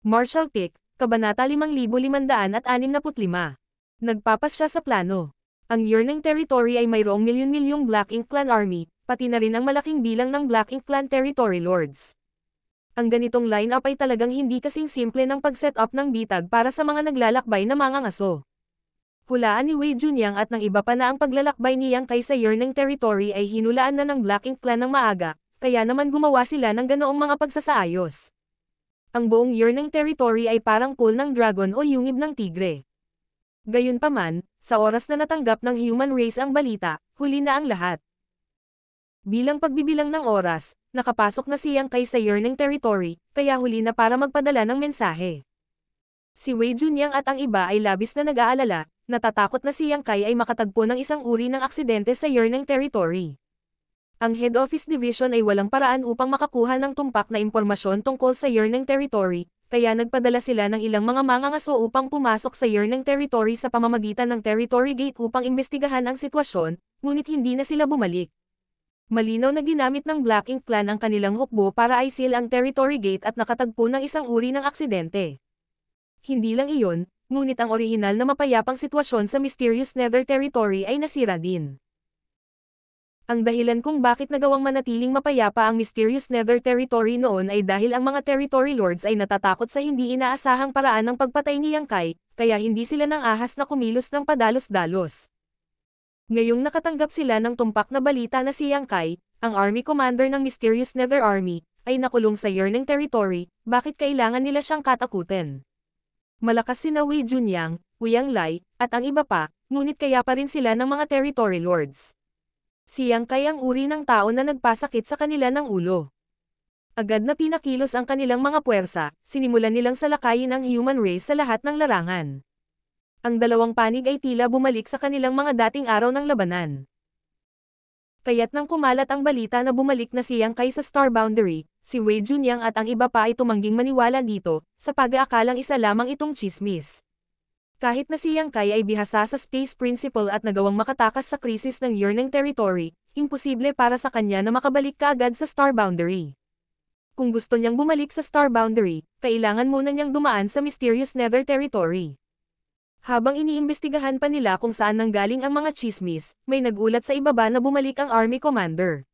Marshall Pick, Kabanata 5565. Nagpapas siya sa plano. Ang Yearning Territory ay mayroong milyon-milyong Black Ink Clan Army, pati na rin ang malaking bilang ng Black Ink Clan Territory Lords. Ang ganitong line-up ay talagang hindi kasing simple ng pag-set up ng bitag para sa mga naglalakbay na mangangaso. Hulaan ni Wei Junyang at ng iba pa na ang paglalakbay ni Yang Kai sa Yearning Territory ay hinulaan na ng Black Ink Clan ng maaga, kaya naman gumawa sila ng ganoong mga pagsasaayos. Ang buong Yearning Territory ay parang pool ng dragon o yungib ng tigre. Gayunpaman, sa oras na natanggap ng human race ang balita, huli na ang lahat. Bilang pagbibilang ng oras, nakapasok na si Yang Kai sa Yearning Territory, kaya huli na para magpadala ng mensahe. Si Wei Junyang at ang iba ay labis na nag-aalala, natatakot na si Yang Kai ay makatagpo ng isang uri ng aksidente sa Yearning Territory. Ang Head Office Division ay walang paraan upang makakuha ng tumpak na impormasyon tungkol sa Yearning Territory, kaya nagpadala sila ng ilang mga mangangaso upang pumasok sa Yearning Territory sa pamamagitan ng Territory Gate upang imbestigahan ang sitwasyon, ngunit hindi na sila bumalik. Malinaw na ginamit ng Black Ink Clan ang kanilang hukbo para i-seal ang Territory Gate at nakatagpo ng isang uri ng aksidente. Hindi lang iyon, ngunit ang orihinal na mapayapang sitwasyon sa Mysterious Nether Territory ay nasira din. Ang dahilan kung bakit nagawang manatiling mapayapa ang Mysterious Nether Territory noon ay dahil ang mga Territory Lords ay natatakot sa hindi inaasahang paraan ng pagpatay ni Yang Kai, kaya hindi sila nang ahas na kumilos ng padalos-dalos. Ngayong nakatanggap sila ng tumpak na balita na si Yang Kai, ang Army Commander ng Mysterious Nether Army, ay nakulong sa Yearning Territory, bakit kailangan nila siyang katakutin? Malakas sina Wei Junyang, Yang Lai, at ang iba pa, ngunit kaya pa rin sila ng mga Territory Lords. Si Yang Kai ang uri ng tao na nagpasakit sa kanila ng ulo. Agad na pinakilos ang kanilang mga puwersa, sinimulan nilang salakayin ang human race sa lahat ng larangan. Ang dalawang panig ay tila bumalik sa kanilang mga dating araw ng labanan. Kaya't nang kumalat ang balita na bumalik na si Yang Kai sa Star Boundary, si Wei Junyang at ang iba pa ay tumangging maniwala dito, sa pag-aakalang isa lamang itong tsismis. Kahit na si Yang Kai ay bihasa sa Space Principle at nagawang makatakas sa krisis ng Yearning Territory, imposible para sa kanya na makabalik kaagad sa Star Boundary. Kung gusto niyang bumalik sa Star Boundary, kailangan muna niyang dumaan sa Mysterious Nether Territory. Habang iniimbestigahan pa nila kung saan nanggaling ang mga tsismis, may nagulat sa ibaba na bumalik ang Army Commander.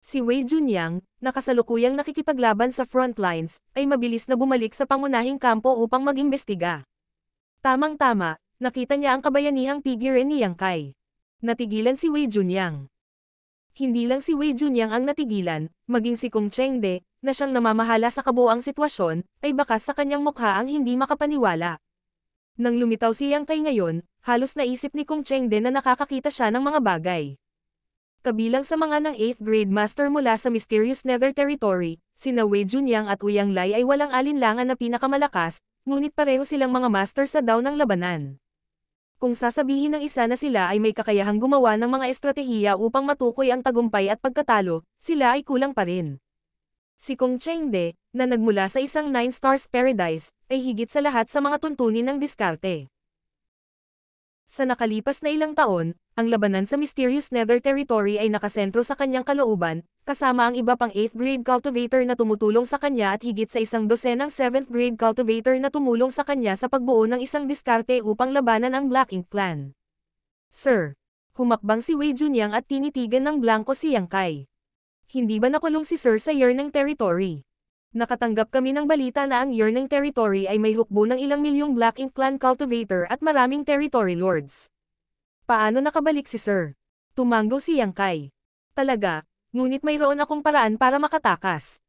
Si Wei Junyang, nakasalukuyang nakikipaglaban sa front lines, ay mabilis na bumalik sa pangunahing kampo upang mag-imbestiga. Tamang-tama, nakita niya ang kabayanihang figure ni Yang Kai. Natigilan si Wei Junyang. Hindi lang si Wei Junyang ang natigilan, maging si Kung Chengde, na siyang namamahala sa kabuuang sitwasyon, ay bakas sa kanyang mukha ang hindi makapaniwala. Nang lumitaw si Yang Kai ngayon, halos naisip ni Kung Chengde na nakakakita siya ng mga bagay. Kabilang sa mga ng 8th grade master mula sa Mysterious Nether Territory, sina Wei Junyang at Yang Lai ay walang alinlangan na pinakamalakas, ngunit pareho silang mga master sa daw ng labanan. Kung sasabihin ng isa na sila ay may kakayahang gumawa ng mga estratehiya upang matukoy ang tagumpay at pagkatalo, sila ay kulang pa rin. Si Kung Chengde, na nagmula sa isang 9 stars paradise, ay higit sa lahat sa mga tuntunin ng diskarte. Sa nakalipas na ilang taon, ang labanan sa Mysterious Nether Territory ay nakasentro sa kanyang kalooban, kasama ang iba pang 8th grade cultivator na tumutulong sa kanya at higit sa isang dosenang 7th grade cultivator na tumulong sa kanya sa pagbuo ng isang diskarte upang labanan ang Black Ink Clan. Sir, humakbang si Wei Junyang at tinitigan ng blanko si Yang Kai. Hindi ba nakulong si Sir sa Yearning Territory? Nakatanggap kami ng balita na ang Yearning Territory ay may hukbo ng ilang milyong Black Ink Clan cultivator at maraming Territory Lords. Paano nakabalik si Sir? Tumango si Yang Kai. Talaga, ngunit mayroon akong paraan para makatakas.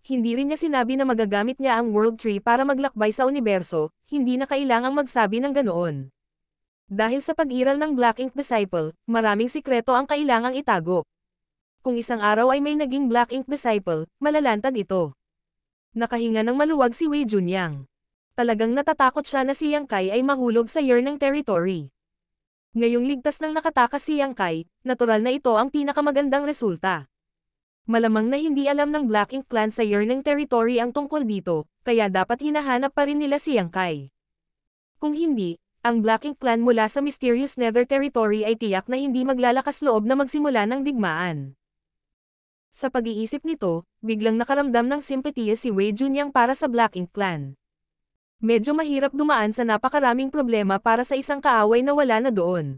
Hindi rin niya sinabi na magagamit niya ang World Tree para maglakbay sa universo, hindi na kailangang magsabi ng ganoon. Dahil sa pag-iral ng Black Ink Disciple, maraming sikreto ang kailangang itago. Kung isang araw ay may naging Black Ink Disciple, malalantad ito. Nakahinga ng maluwag si Wei Junyang. Talagang natatakot siya na si Yang Kai ay mahulog sa Yearning Territory. Ngayong ligtas nang nakatakas si Yang Kai, natural na ito ang pinakamagandang resulta. Malamang na hindi alam ng Black Ink Clan sa Yearning Territory ang tungkol dito, kaya dapat hinahanap pa rin nila si Yang Kai. Kung hindi, ang Black Ink Clan mula sa Mysterious Nether Territory ay tiyak na hindi maglalakas loob na magsimula ng digmaan. Sa pag-iisip nito, biglang nakaramdam ng simpatiya si Wei Junyang para sa Black Ink Clan. Medyo mahirap dumaan sa napakaraming problema para sa isang kaaway na wala na doon.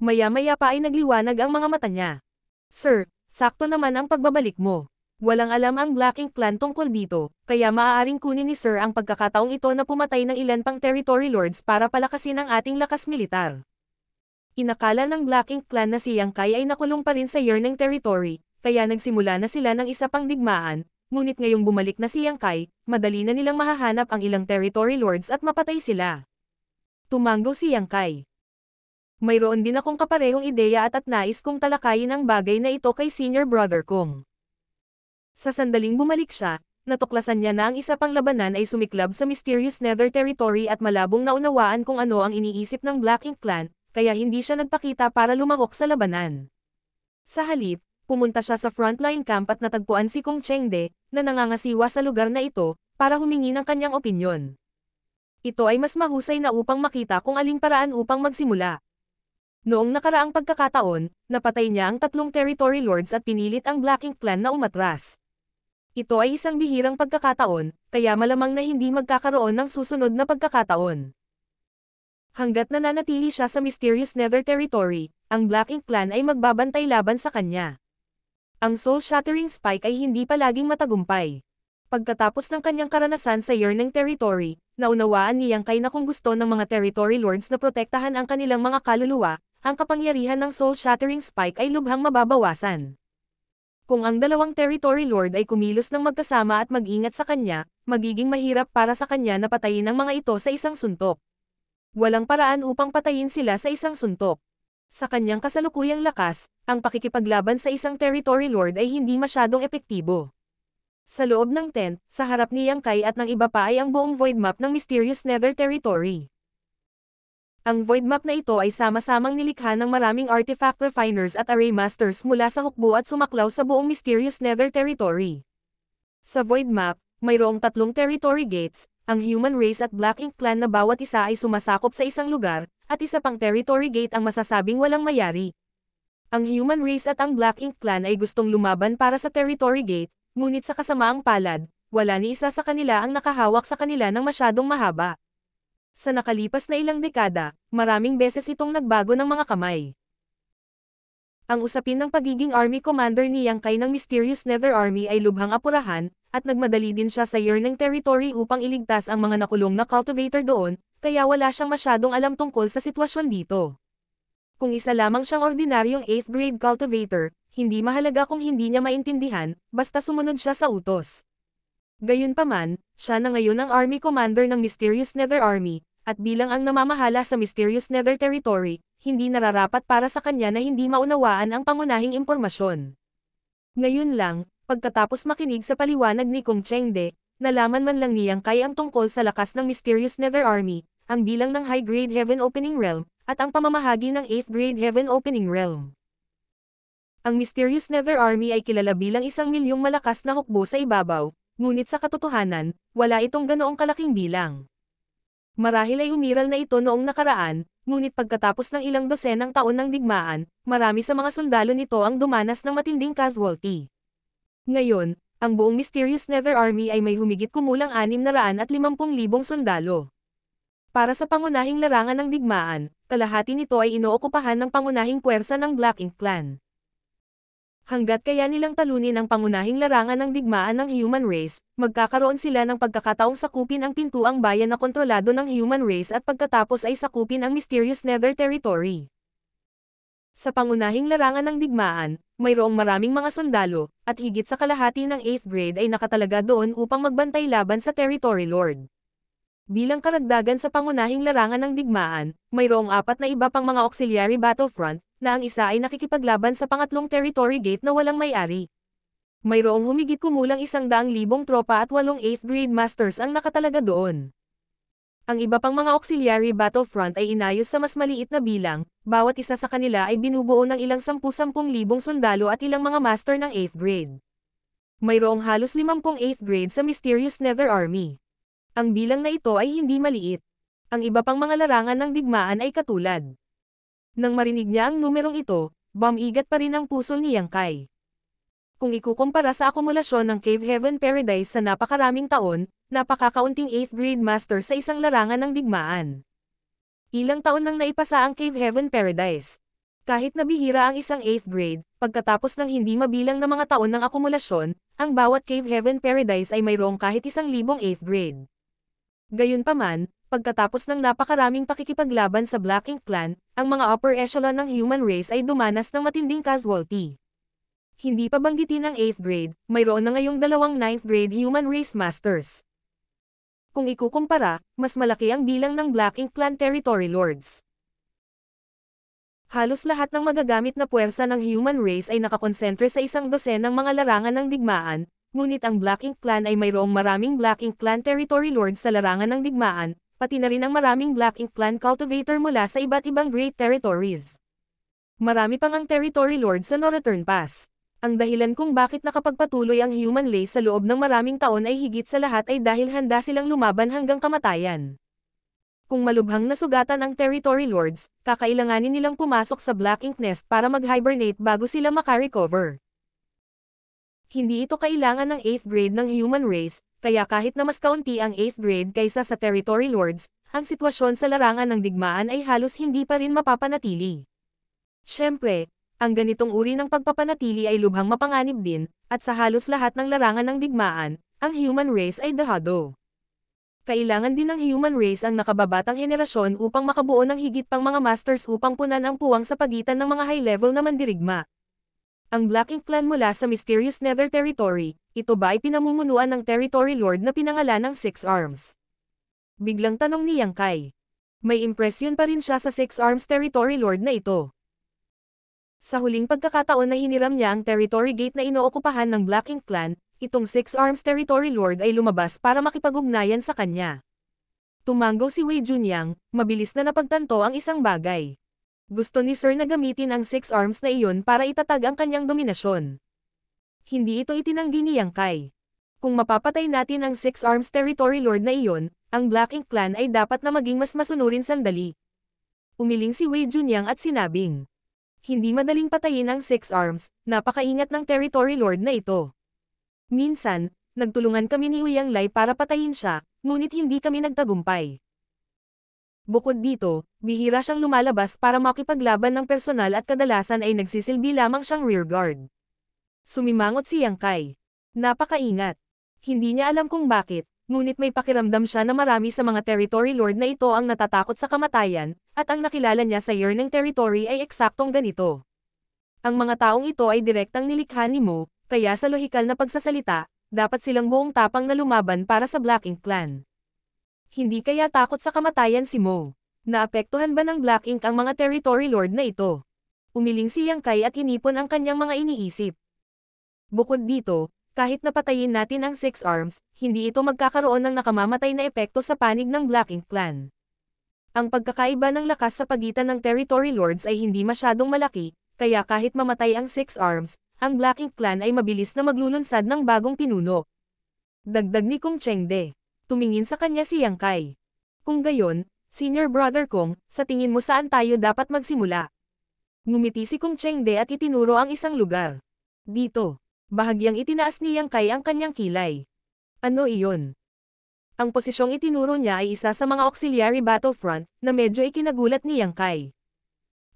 Maya-maya pa ay nagliwanag ang mga mata niya. Sir, sakto naman ang pagbabalik mo. Walang alam ang Black Ink Clan tungkol dito, kaya maaaring kunin ni Sir ang pagkakataong ito na pumatay ng ilan pang territory lords para palakasin ang ating lakas militar. Inakala ng Black Ink Clan na si Yang Kai ay nakulong pa rin sa Yearning Territory, kaya nagsimula na sila ng isa pang digmaan, ngunit ngayong bumalik na si Yang Kai, madali na nilang mahahanap ang ilang territory lords at mapatay sila. Tumanggo si Yang Kai. Mayroon din akong kaparehong ideya at nais kong talakayin ang bagay na ito kay senior brother kong. Sa sandaling bumalik siya, natuklasan niya na ang isa pang labanan ay sumiklab sa mysterious Nether Territory at malabong naunawaan kung ano ang iniisip ng Black Ink Clan, kaya hindi siya nagpakita para lumahok sa labanan. Sa halip, pumunta siya sa frontline camp at natagpuan si Kung Chengde, na nangangasiwa sa lugar na ito, para humingi ng kanyang opinyon. Ito ay mas mahusay na upang makita kung aling paraan upang magsimula. Noong nakaraang pagkakataon, napatay niya ang 3 territory lords at pinilit ang Black Ink Clan na umatras. Ito ay isang bihirang pagkakataon, kaya malamang na hindi magkakaroon ng susunod na pagkakataon. Hanggat nananatili siya sa mysterious Nether Territory, ang Black Ink Clan ay magbabantay laban sa kanya. Ang soul-shattering spike ay hindi palaging matagumpay. Pagkatapos ng kanyang karanasan sa Yearning Territory, naunawaan ni Yang Kai na kung gusto ng mga territory lords na protektahan ang kanilang mga kaluluwa, ang kapangyarihan ng soul-shattering spike ay lubhang mababawasan. Kung ang dalawang territory lord ay kumilos ng magkasama at mag-ingat sa kanya, magiging mahirap para sa kanya na patayin ang mga ito sa isang suntok. Walang paraan upang patayin sila sa isang suntok. Sa kanyang kasalukuyang lakas, ang pakikipaglaban sa isang territory lord ay hindi masyadong epektibo. Sa loob ng tent, sa harap ni Yang Kai at ng iba pa ay ang buong void map ng mysterious Nether Territory. Ang void map na ito ay sama-samang nilikha ng maraming artifact refiners at array masters mula sa hukbo at sumaklaw sa buong mysterious Nether Territory. Sa void map, mayroong 3 territory gates, ang human race at Black Ink Clan na bawat isa ay sumasakop sa isang lugar, at isa pang territory gate ang masasabing walang mayari. Ang human race at ang Black Ink Clan ay gustong lumaban para sa territory gate, ngunit sa kasamaang palad, wala ni isa sa kanila ang nakahawak sa kanila ng masyadong mahaba. Sa nakalipas na ilang dekada, maraming beses itong nagbago ng mga kamay. Ang usapin ng pagiging army commander ni Yang Kai ng Mysterious Nether Army ay lubhang apurahan, at nagmadali din siya sa Yearning Territory upang iligtas ang mga nakulong na cultivator doon, kaya wala siyang masyadong alam tungkol sa sitwasyon dito. Kung isa lamang siyang ordinaryong 8th grade cultivator, hindi mahalaga kung hindi niya maintindihan, basta sumunod siya sa utos. Gayunpaman, siya na ngayon ang army commander ng Mysterious Nether Army, at bilang ang namamahala sa Mysterious Nether Territory, hindi nararapat para sa kanya na hindi maunawaan ang pangunahing impormasyon. Ngayon lang, pagkatapos makinig sa paliwanag ni Kung Chengde, nalaman man lang niyang kaya ang tungkol sa lakas ng Mysterious Nether Army, ang bilang ng High Grade Heaven Opening Realm, at ang pamamahagi ng 8th Grade Heaven Opening Realm. Ang Mysterious Nether Army ay kilala bilang 1,000,000 malakas na hukbo sa ibabaw, ngunit sa katotohanan, wala itong ganoong kalaking bilang. Marahil ay umiral na ito noong nakaraan, ngunit pagkatapos ng ilang dosenang taon ng digmaan, marami sa mga sundalo nito ang dumanas ng matinding casualty. Ngayon, ang buong Mysterious Nether Army ay may humigit kumulang 650,000 sundalo. Para sa pangunahing larangan ng digmaan, kalahati nito ay inookupahan ng pangunahing puwersa ng Black Ink Clan. Hanggat kaya nilang talunin ang pangunahing larangan ng digmaan ng human race, magkakaroon sila ng pagkakataong sakupin ang pintuang bayan na kontrolado ng human race at pagkatapos ay sakupin ang Mysterious Nether Territory. Sa pangunahing larangan ng digmaan, mayroong maraming mga sundalo, at higit sa kalahati ng 8th grade ay nakatalaga doon upang magbantay laban sa Territory Lord. Bilang karagdagan sa pangunahing larangan ng digmaan, mayroong 4 na iba pang mga auxiliary battlefront, na ang isa ay nakikipaglaban sa pangatlong territory gate na walang may-ari. Mayroong humigit kumulang 100,000 tropa at 8 8th grade masters ang nakatalaga doon. Ang iba pang mga auxiliary battlefront ay inayos sa mas maliit na bilang, bawat isa sa kanila ay binubuo ng ilang 10,000 sundalo at ilang mga master ng 8th grade. Mayroong halos 50 8th grade sa Mysterious Nether Army. Ang bilang na ito ay hindi maliit. Ang iba pang mga larangan ng digmaan ay katulad. Nang marinig niya ang numerong ito, bumigat pa rin ang puso ni Yang Kai. Kung ikukumpara sa akumulasyon ng Cave Heaven Paradise sa napakaraming taon, napakakaunting 8th grade master sa isang larangan ng digmaan. Ilang taon nang naipasa ang Cave Heaven Paradise. Kahit nabihira ang isang 8th grade, pagkatapos ng hindi mabilang na mga taon ng akumulasyon, ang bawat Cave Heaven Paradise ay mayroong kahit 1,000 8th grade. Gayunpaman, pagkatapos ng napakaraming pakikipaglaban sa Black Ink Clan, ang mga upper echelon ng human race ay dumanas ng matinding casualty. Hindi pa banggitin ang 8th grade, mayroon na ngayong 2 9th grade human race masters. Kung ikukumpara, mas malaki ang bilang ng Black Ink Clan Territory Lords. Halos lahat ng magagamit na puwersa ng human race ay nakakonsentre sa isang dosenang mga larangan ng digmaan, ngunit ang Black Ink Clan ay mayroong maraming Black Ink Clan Territory Lords sa larangan ng digmaan, pati na rin ang maraming Black Ink Clan Cultivator mula sa iba't ibang Great Territories. Marami pang ang Territory Lords sa Northern Pass. Ang dahilan kung bakit nakapagpatuloy ang human race sa loob ng maraming taon ay higit sa lahat ay dahil handa silang lumaban hanggang kamatayan. Kung malubhang nasugatan ang Territory Lords, kakailanganin nilang pumasok sa Black Ink Nest para mag-hibernate bago sila makarecover. Hindi ito kailangan ng 8th grade ng human race, kaya kahit na mas kaunti ang 8th grade kaysa sa Territory Lords, ang sitwasyon sa larangan ng digmaan ay halos hindi pa rin mapapanatili. Siyempre, ang ganitong uri ng pagpapanatili ay lubhang mapanganib din, at sa halos lahat ng larangan ng digmaan, ang human race ay dahado. Kailangan din ng human race ang nakababatang henerasyon upang makabuo ng higit pang mga masters upang punan ang puwang sa pagitan ng mga high-level na mandirigma. Ang Black Ink Clan mula sa Mysterious Nether Territory, ito ba ay pinamumunuan ng Territory Lord na pinangalan ng Six Arms? Biglang tanong ni Yang Kai. May impresyon pa rin siya sa Six Arms Territory Lord na ito. Sa huling pagkakataon na hiniram niya ang territory gate na inookupahan ng Black Ink Clan, itong Six Arms Territory Lord ay lumabas para makipag-ugnayan sa kanya. Tumanggo si Wei Junyang, mabilis na napagtanto ang isang bagay. Gusto ni Sir na gamitin ang Six Arms na iyon para itatag ang kanyang dominasyon. Hindi ito itinanggi ni Yang Kai. Kung mapapatay natin ang Six Arms Territory Lord na iyon, ang Black Ink Clan ay dapat na maging mas masunurin sandali. Umiling si Wei Junyang at sinabing, hindi madaling patayin ang Six Arms, napakaingat ng Territory Lord na ito. Minsan, nagtulungan kami ni Uyang Lai para patayin siya, ngunit hindi kami nagtagumpay. Bukod dito, bihira siyang lumalabas para makipaglaban ng personal at kadalasan ay nagsisilbi lamang siyang rearguard. Sumimangot si Yang Kai. Napakaingat. Hindi niya alam kung bakit, ngunit may pakiramdam siya na marami sa mga Territory Lord na ito ang natatakot sa kamatayan, at ang nakilala niya sa Yearning Territory ay eksaktong ganito. Ang mga taong ito ay direktang nilikha ni Mo, kaya sa lohikal na pagsasalita, dapat silang buong tapang na lumaban para sa Black Ink Clan. Hindi kaya takot sa kamatayan si Mo. Naapektuhan ba ng Black Ink ang mga Territory Lord na ito? Umiling si Yang Kai at inipon ang kanyang mga iniisip. Bukod dito, kahit napatayin natin ang Six Arms, hindi ito magkakaroon ng nakamamatay na epekto sa panig ng Black Ink Clan. Ang pagkakaiba ng lakas sa pagitan ng Territory Lords ay hindi masyadong malaki, kaya kahit mamatay ang Six Arms, ang Black Ink Clan ay mabilis na maglulunsad ng bagong pinuno. Dagdag ni Kung Chengde. Tumingin sa kanya si Yang Kai. Kung gayon, Senior Brother Kong, sa tingin mo saan tayo dapat magsimula? Ngumiti si Kung Chengde at itinuro ang isang lugar. Dito. Bahagyang itinaas ni Yang Kai ang kanyang kilay. Ano iyon? Ang posisyong itinuro niya ay isa sa mga auxiliary battlefront na medyo ikinagulat ni Yang Kai.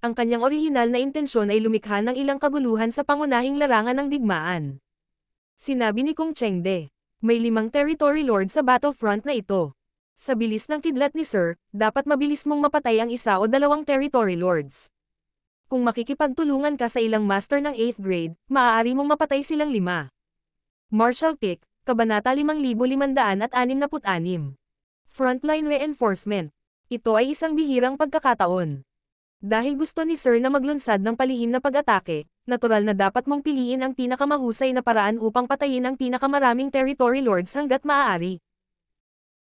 Ang kanyang orihinal na intensyon ay lumikha ng ilang kaguluhan sa pangunahing larangan ng digmaan. Sinabi ni Kung Chengde, may 5 Territory Lord sa battlefront na ito. Sa bilis ng kidlat ni Sir, dapat mabilis mong mapatay ang 1 o 2 Territory Lords. Kung makikipagtulungan ka sa ilang master ng 8th grade, maaari mong mapatay silang 5. Marshall Pick, Kabanata 5566. Frontline Reinforcement. Ito ay isang bihirang pagkakataon. Dahil gusto ni Sir na maglunsad ng palihim na pag-atake, natural na dapat mong piliin ang pinakamahusay na paraan upang patayin ang pinakamaraming Territory Lords hanggat maaari.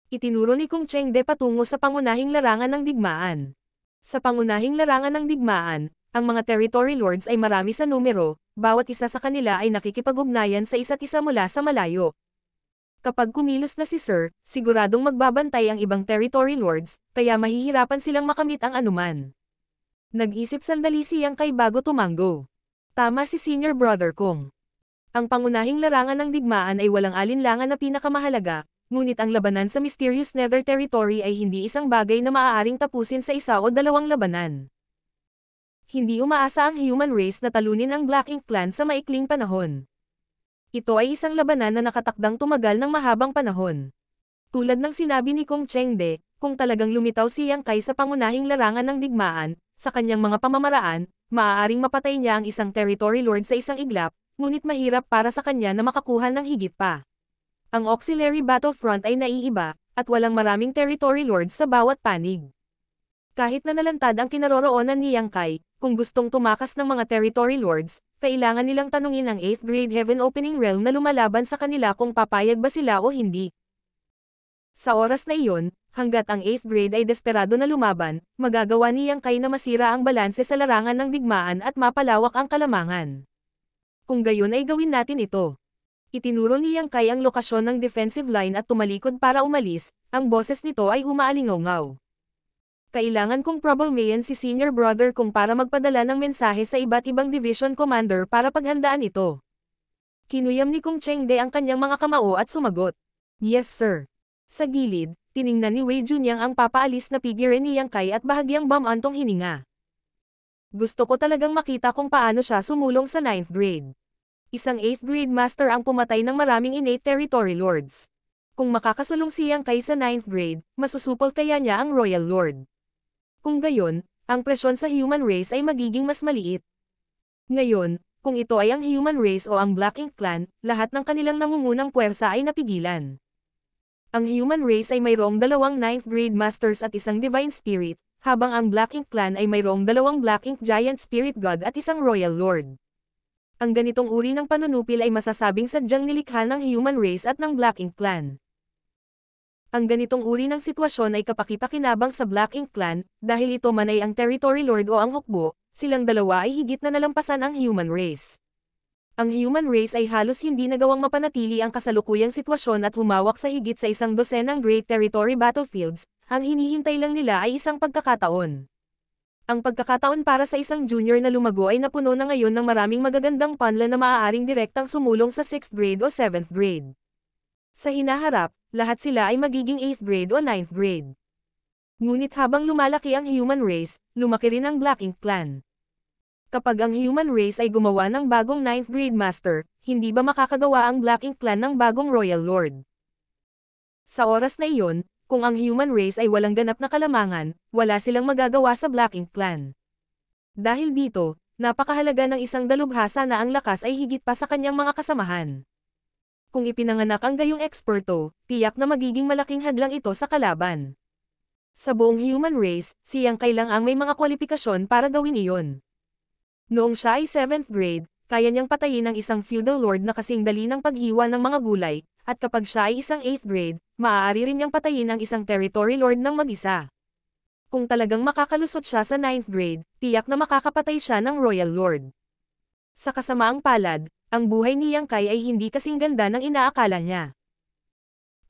Itinuro ni Kung Chengde patungo sa pangunahing larangan ng digmaan. Sa pangunahing larangan ng digmaan, ang mga Territory Lords ay marami sa numero, bawat isa sa kanila ay nakikipag-ugnayan sa isa't isa mula sa malayo. Kapag kumilos na si Sir, siguradong magbabantay ang ibang Territory Lords, kaya mahihirapan silang makamit ang anuman. Nag-isip sandali si Yang Kai bago tumanggo. Tama si Senior Brother Kong. Ang pangunahing larangan ng digmaan ay walang alinlangan na pinakamahalaga, ngunit ang labanan sa Mysterious Nether Territory ay hindi isang bagay na maaaring tapusin sa isa o dalawang labanan. Hindi umaasa ang human race na talunin ang Black Ink Clan sa maikling panahon. Ito ay isang labanan na nakatakdang tumagal ng mahabang panahon. Tulad ng sinabi ni Kung Chengde, kung talagang lumitaw si Yang Kai sa pangunahing larangan ng digmaan, sa kanyang mga pamamaraan, maaaring mapatay niya ang isang territory lord sa isang iglap, ngunit mahirap para sa kanya na makakuha ng higit pa. Ang auxiliary battlefront ay naiiba, at walang maraming territory lords sa bawat panig. Kahit na nalantad ang kinaroroonan ni Yang Kai, kung gustong tumakas ng mga territory lords, kailangan nilang tanungin ang 8th grade Heaven Opening Realm na lumalaban sa kanila kung papayag ba sila o hindi. Sa oras na iyon, hanggat ang 8th grade ay desperado na lumaban, magagawa ni Yang Kai na masira ang balanse sa larangan ng digmaan at mapalawak ang kalamangan. Kung gayon ay gawin natin ito. Itinuro ni Yang Kai ang lokasyon ng defensive line at tumalikod para umalis, ang boses nito ay umaalingaw-ngaw. Kailangan kong problemayan si senior brother kung para magpadala ng mensahe sa iba't ibang division commander para paghandaan ito. Kinuyam ni Kung Chengde ang kanyang mga kamao at sumagot. Yes sir. Sa gilid, tiningnan ni Wei Junyang ang papaalis na figure ni Yang Kai at bahagyang bumantong hininga. Gusto ko talagang makita kung paano siya sumulong sa 9th grade. Isang 8th grade master ang pumatay ng maraming innate territory lords. Kung makakasulong si Yang Kai sa 9th grade, masusupol kaya niya ang Royal Lord. Kung gayon, ang presyon sa human race ay magiging mas maliit. Ngayon, kung ito ay ang human race o ang Black Ink Clan, lahat ng kanilang nangungunang puwersa ay napigilan. Ang human race ay mayroong dalawang 9th grade masters at isang divine spirit, habang ang Black Ink Clan ay mayroong dalawang Black Ink Giant Spirit God at isang Royal Lord. Ang ganitong uri ng panunupil ay masasabing sadyang nilikha ng human race at ng Black Ink Clan. Ang ganitong uri ng sitwasyon ay kapaki-pakinabang sa Black Ink Clan, dahil ito man ay ang territory lord o ang hukbo, silang dalawa ay higit na nalampasan ang human race. Ang human race ay halos hindi nagawang mapanatili ang kasalukuyang sitwasyon at humawak sa higit sa 100 Great Territory Battlefields, ang hinihintay lang nila ay isang pagkakataon. Ang pagkakataon para sa isang junior na lumago ay napuno na ngayon ng maraming magagandang panla na maaaring direktang sumulong sa 6th grade o 7th grade. Sa hinaharap, lahat sila ay magiging 8th grade o 9th grade. Ngunit habang lumalaki ang human race, lumaki rin ang Black Ink Clan. Kapag ang human race ay gumawa ng bagong 9th grade master, hindi ba makakagawa ang Black Ink Clan ng bagong Royal Lord? Sa oras na iyon, kung ang human race ay walang ganap na kalamangan, wala silang magagawa sa Black Ink Clan. Dahil dito, napakahalaga ng isang dalubhasa na ang lakas ay higit pa sa kanyang mga kasamahan. Kung ipinanganak ang gayong eksperto, tiyak na magiging malaking hadlang ito sa kalaban. Sa buong human race, siyang kailangang may mga kwalifikasyon para gawin iyon. Noong siya ay 7th grade, kaya niyang patayin ang isang feudal lord na kasing dali ng paghiwa ng mga gulay, at kapag siya ay isang 8th grade, maaari rin niyang patayin ang isang territory lord ng mag-isa. Kung talagang makakalusot siya sa 9th grade, tiyak na makakapatay siya ng royal lord. Sa kasamaang palad, ang buhay ni Yang Kai ay hindi kasing ganda ng inaakala niya.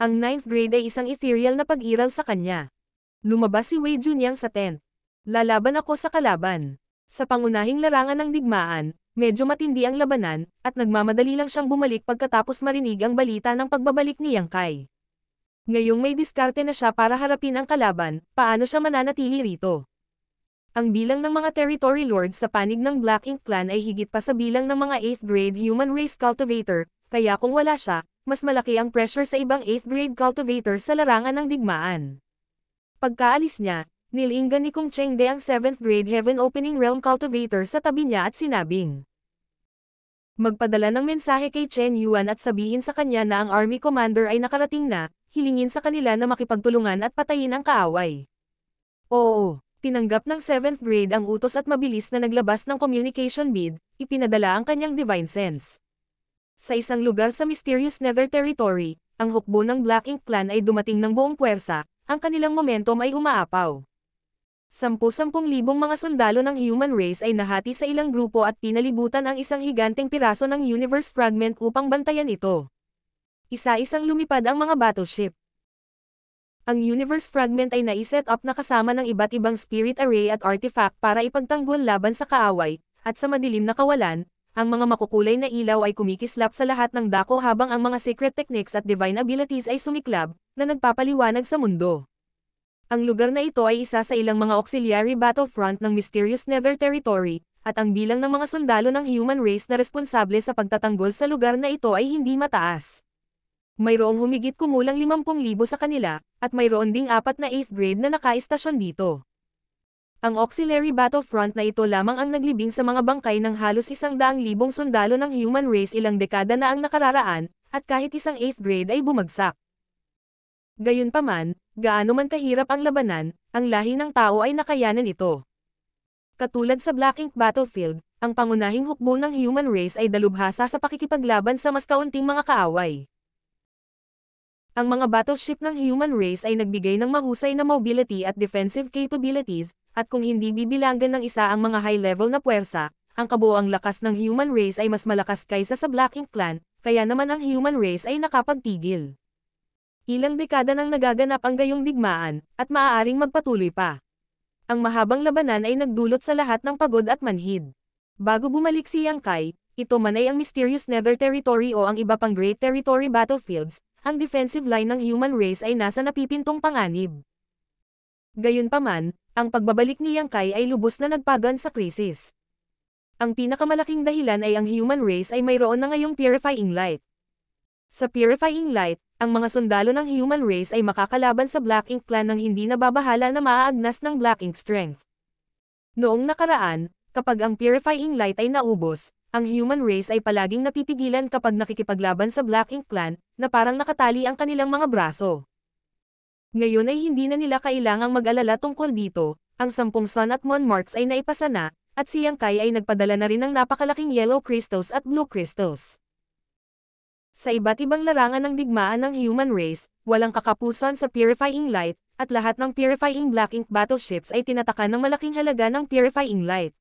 Ang 9th grade ay isang ethereal na pag-iral sa kanya. Lumabas si Wei Junyang sa tent. Lalaban ako sa kalaban. Sa pangunahing larangan ng digmaan, medyo matindi ang labanan, at nagmamadali lang siyang bumalik pagkatapos marinig ang balita ng pagbabalik ni Yang Kai. Ngayong may diskarte na siya para harapin ang kalaban, paano siya mananatili rito? Ang bilang ng mga territory lords sa panig ng Black Ink Clan ay higit pa sa bilang ng mga 8th grade human race cultivator, kaya kung wala siya, mas malaki ang pressure sa ibang 8th grade cultivator sa larangan ng digmaan. Pagkaalis niya, nilinggan ni Kung Chengde ang 7th grade Heaven Opening Realm Cultivator sa tabi niya at sinabing, magpadala ng mensahe kay Chen Yuan at sabihin sa kanya na ang army commander ay nakarating na, hilingin sa kanila na makipagtulungan at patayin ang kaaway. Oo, tinanggap ng 7th grade ang utos at mabilis na naglabas ng communication bead, ipinadala ang kanyang divine sense. Sa isang lugar sa Mysterious Nether Territory, ang hukbo ng Black Ink Clan ay dumating ng buong puwersa, ang kanilang momentum ay umaapaw. 10,000 mga sundalo ng human race ay nahati sa ilang grupo at pinalibutan ang isang higanteng piraso ng universe fragment upang bantayan ito. Isa-isang lumipad ang mga battleship. Ang universe fragment ay naiset up na kasama ng iba't ibang spirit array at artifact para ipagtanggol laban sa kaaway, at sa madilim na kawalan, ang mga makukulay na ilaw ay kumikislap sa lahat ng dako habang ang mga secret techniques at divine abilities ay sumiklab, na nagpapaliwanag sa mundo. Ang lugar na ito ay isa sa ilang mga auxiliary battlefront ng Mysterious Nether Territory, at ang bilang ng mga sundalo ng human race na responsable sa pagtatanggol sa lugar na ito ay hindi mataas. Mayroong humigit kumulang 50,000 sa kanila, at mayroon ding 4 na 8th grade na nakaistasyon dito. Ang auxiliary battlefront na ito lamang ang naglibing sa mga bangkay ng halos 100,000 sundalo ng human race ilang dekada na ang nakararaan, at kahit isang 8th grade ay bumagsak. Gayunpaman, gaano man kahirap ang labanan, ang lahi ng tao ay nakayanan ito. Katulad sa Black Ink Battlefield, ang pangunahing hukbo ng human race ay dalubhasa sa pakikipaglaban sa mas kaunting mga kaaway. Ang mga battleship ng human race ay nagbigay ng mahusay na mobility at defensive capabilities, at kung hindi bibilanggan ng isa ang mga high-level na puwersa, ang kabuoang lakas ng human race ay mas malakas kaysa sa Black Ink Clan, kaya naman ang human race ay nakapagpigil. Ilang dekada nang nagaganap ang gayong digmaan, at maaaring magpatuloy pa. Ang mahabang labanan ay nagdulot sa lahat ng pagod at manhid. Bago bumalik si Yang Kai, ito man ay ang Mysterious Nether Territory o ang iba pang Great Territory battlefields, ang defensive line ng human race ay nasa napipintong panganib. Gayunpaman, ang pagbabalik ni Yang Kai ay lubos na nagpagan sa krisis. Ang pinakamalaking dahilan ay ang human race ay mayroon na ngayong purifying light. Sa purifying light, ang mga sundalo ng human race ay makakalaban sa Black Ink Clan nang hindi nababahala na maaagnas ng Black Ink strength. Noong nakaraan, kapag ang purifying light ay naubos, ang human race ay palaging napipigilan kapag nakikipaglaban sa Black Ink Clan, na parang nakatali ang kanilang mga braso. Ngayon ay hindi na nila kailangang mag-alala tungkol dito, ang 10 Sun at Moon marks ay naipasa na, at si Yang Kai ay nagpadala na rin ng napakalaking yellow crystals at blue crystals. Sa iba't ibang larangan ng digmaan ng human race, walang kakapusan sa purifying light, at lahat ng purifying Black Ink battleships ay tinatakan ng malaking halaga ng purifying light.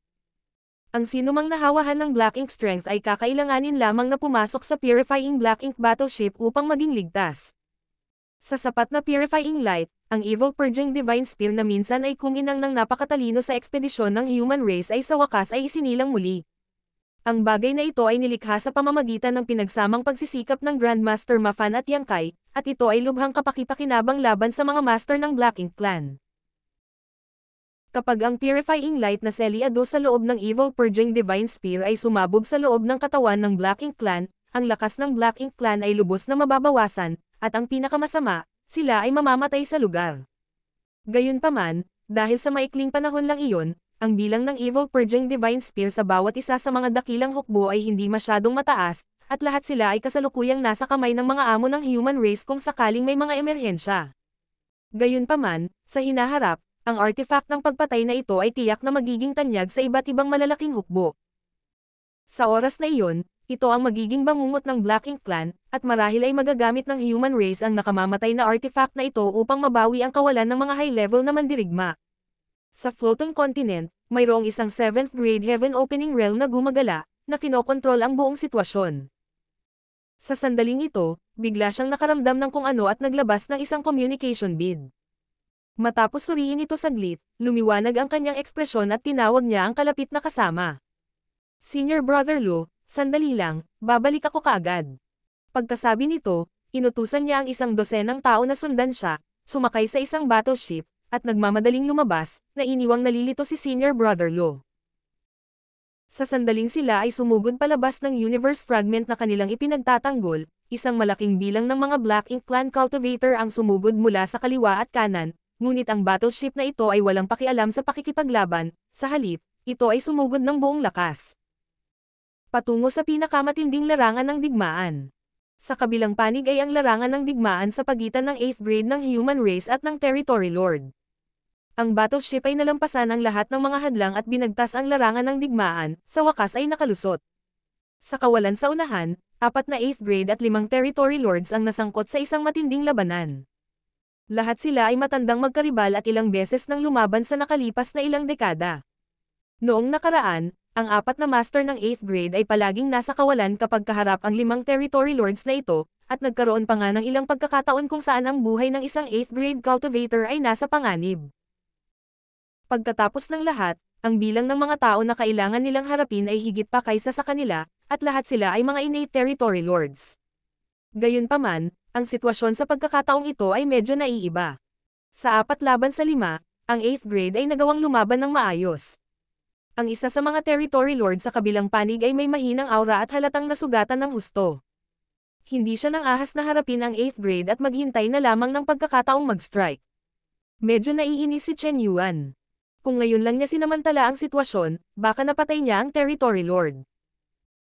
Ang sinumang nahawahan ng Black Ink strength ay kakailanganin lamang na pumasok sa purifying Black Ink battleship upang maging ligtas. Sa sapat na purifying light, ang Evil Purging Divine Spear na minsan ay kuminang ng napakatalino sa ekspedisyon ng human race ay sa wakas ay isinilang muli. Ang bagay na ito ay nilikha sa pamamagitan ng pinagsamang pagsisikap ng Grandmaster Mafan at Yang Kai, at ito ay lubhang kapakipakinabang laban sa mga master ng Black Ink Clan. Kapag ang purifying light na selyado sa loob ng Evil Purging Divine Spear ay sumabog sa loob ng katawan ng Black Ink Clan, ang lakas ng Black Ink Clan ay lubos na mababawasan, at ang pinakamasama, sila ay mamamatay sa lugar. Gayunpaman, dahil sa maikling panahon lang iyon, ang bilang ng Evil Purging Divine Spear sa bawat isa sa mga dakilang hukbo ay hindi masyadong mataas, at lahat sila ay kasalukuyang nasa kamay ng mga amo ng human race kung sakaling may mga emerhensya. Gayunpaman, sa hinaharap, ang artifact ng pagpatay na ito ay tiyak na magiging tanyag sa iba't ibang malalaking hukbo. Sa oras na iyon, ito ang magiging bangungot ng Black Ink Clan, at marahil ay magagamit ng human race ang nakamamatay na artifact na ito upang mabawi ang kawalan ng mga high-level na mandirigma. Sa Floating Continent, mayroong isang 7th grade Heaven Opening Realm na gumagala, na kinokontrol ang buong sitwasyon. Sa sandaling ito, bigla siyang nakaramdam ng kung ano at naglabas ng isang communication bead. Matapos suriin ito saglit, lumiwanag ang kanyang ekspresyon at tinawag niya ang kalapit na kasama. Senior Brother Lu, sandali lang, babalik ako kaagad. Pagkasabi nito, inutusan niya ang isang dosenang tao na sundan siya, sumakay sa isang battleship, at nagmamadaling lumabas, na iniwang nalilito si Senior Brother Lu. Sa sandaling sila ay sumugod palabas ng universe fragment na kanilang ipinagtatanggol, isang malaking bilang ng mga Black Ink Clan cultivator ang sumugod mula sa kaliwa at kanan, ngunit ang battleship na ito ay walang pakialam sa pakikipaglaban, sa halip, ito ay sumugod ng buong lakas. Patungo sa pinakamatinding larangan ng digmaan. Sa kabilang panig ay ang larangan ng digmaan sa pagitan ng 8th grade ng human race at ng Territory Lord. Ang battleship ay nalampasan ang lahat ng mga hadlang at binagtas ang larangan ng digmaan, sa wakas ay nakalusot. Sa kawalan sa unahan, 4 na 8th grade at 5 Territory Lords ang nasangkot sa isang matinding labanan. Lahat sila ay matandang magkaribal at ilang beses nang lumaban sa nakalipas na ilang dekada. Noong nakaraan, ang 4 na master ng 8th grade ay palaging nasa kawalan kapag kaharap ang 5 Territory Lords na ito, at nagkaroon pa nga ng ilang pagkakataon kung saan ang buhay ng isang 8th grade cultivator ay nasa panganib. Pagkatapos ng lahat, ang bilang ng mga tao na kailangan nilang harapin ay higit pa kaysa sa kanila, at lahat sila ay mga innate territory lords. Gayunpaman, ang sitwasyon sa pagkakataong ito ay medyo naiiba. Sa 4 laban sa 5, ang 8th grade ay nagawang lumaban ng maayos. Ang isa sa mga territory lord sa kabilang panig ay may mahinang aura at halatang nasugatan ng husto. Hindi siya nang ahas na harapin ang 8th grade at maghintay na lamang ng pagkakataong mag-strike. Medyo naiinis si Chen Yuan. Kung ngayon lang niya sinamantala ang sitwasyon, baka napatay niya ang territory lord.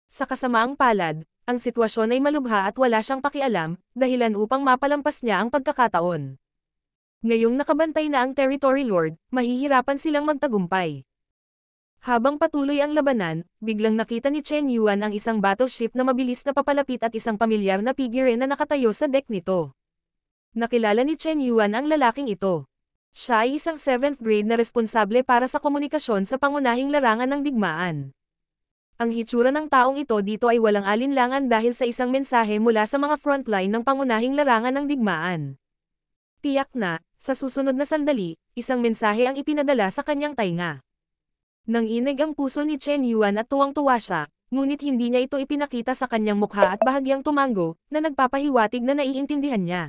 Sa kasamaang palad, ang sitwasyon ay malubha at wala siyang pakialam, dahilan upang mapalampas niya ang pagkakataon. Ngayong nakabantay na ang territory lord, mahihirapan silang magtagumpay. Habang patuloy ang labanan, biglang nakita ni Chen Yuan ang isang battleship na mabilis na papalapit at isang pamilyar na figure na nakatayo sa deck nito. Nakilala ni Chen Yuan ang lalaking ito. Siya ay isang 7th grade na responsable para sa komunikasyon sa pangunahing larangan ng digmaan. Ang hitsura ng taong ito dito ay walang alinlangan dahil sa isang mensahe mula sa mga frontline ng pangunahing larangan ng digmaan. Tiyak na, sa susunod na sandali, isang mensahe ang ipinadala sa kanyang tainga. Nanginig ang puso ni Chen Yuan at tuwang-tuwa siya, ngunit hindi niya ito ipinakita sa kanyang mukha at bahagyang tumango, na nagpapahiwatig na naiintindihan niya.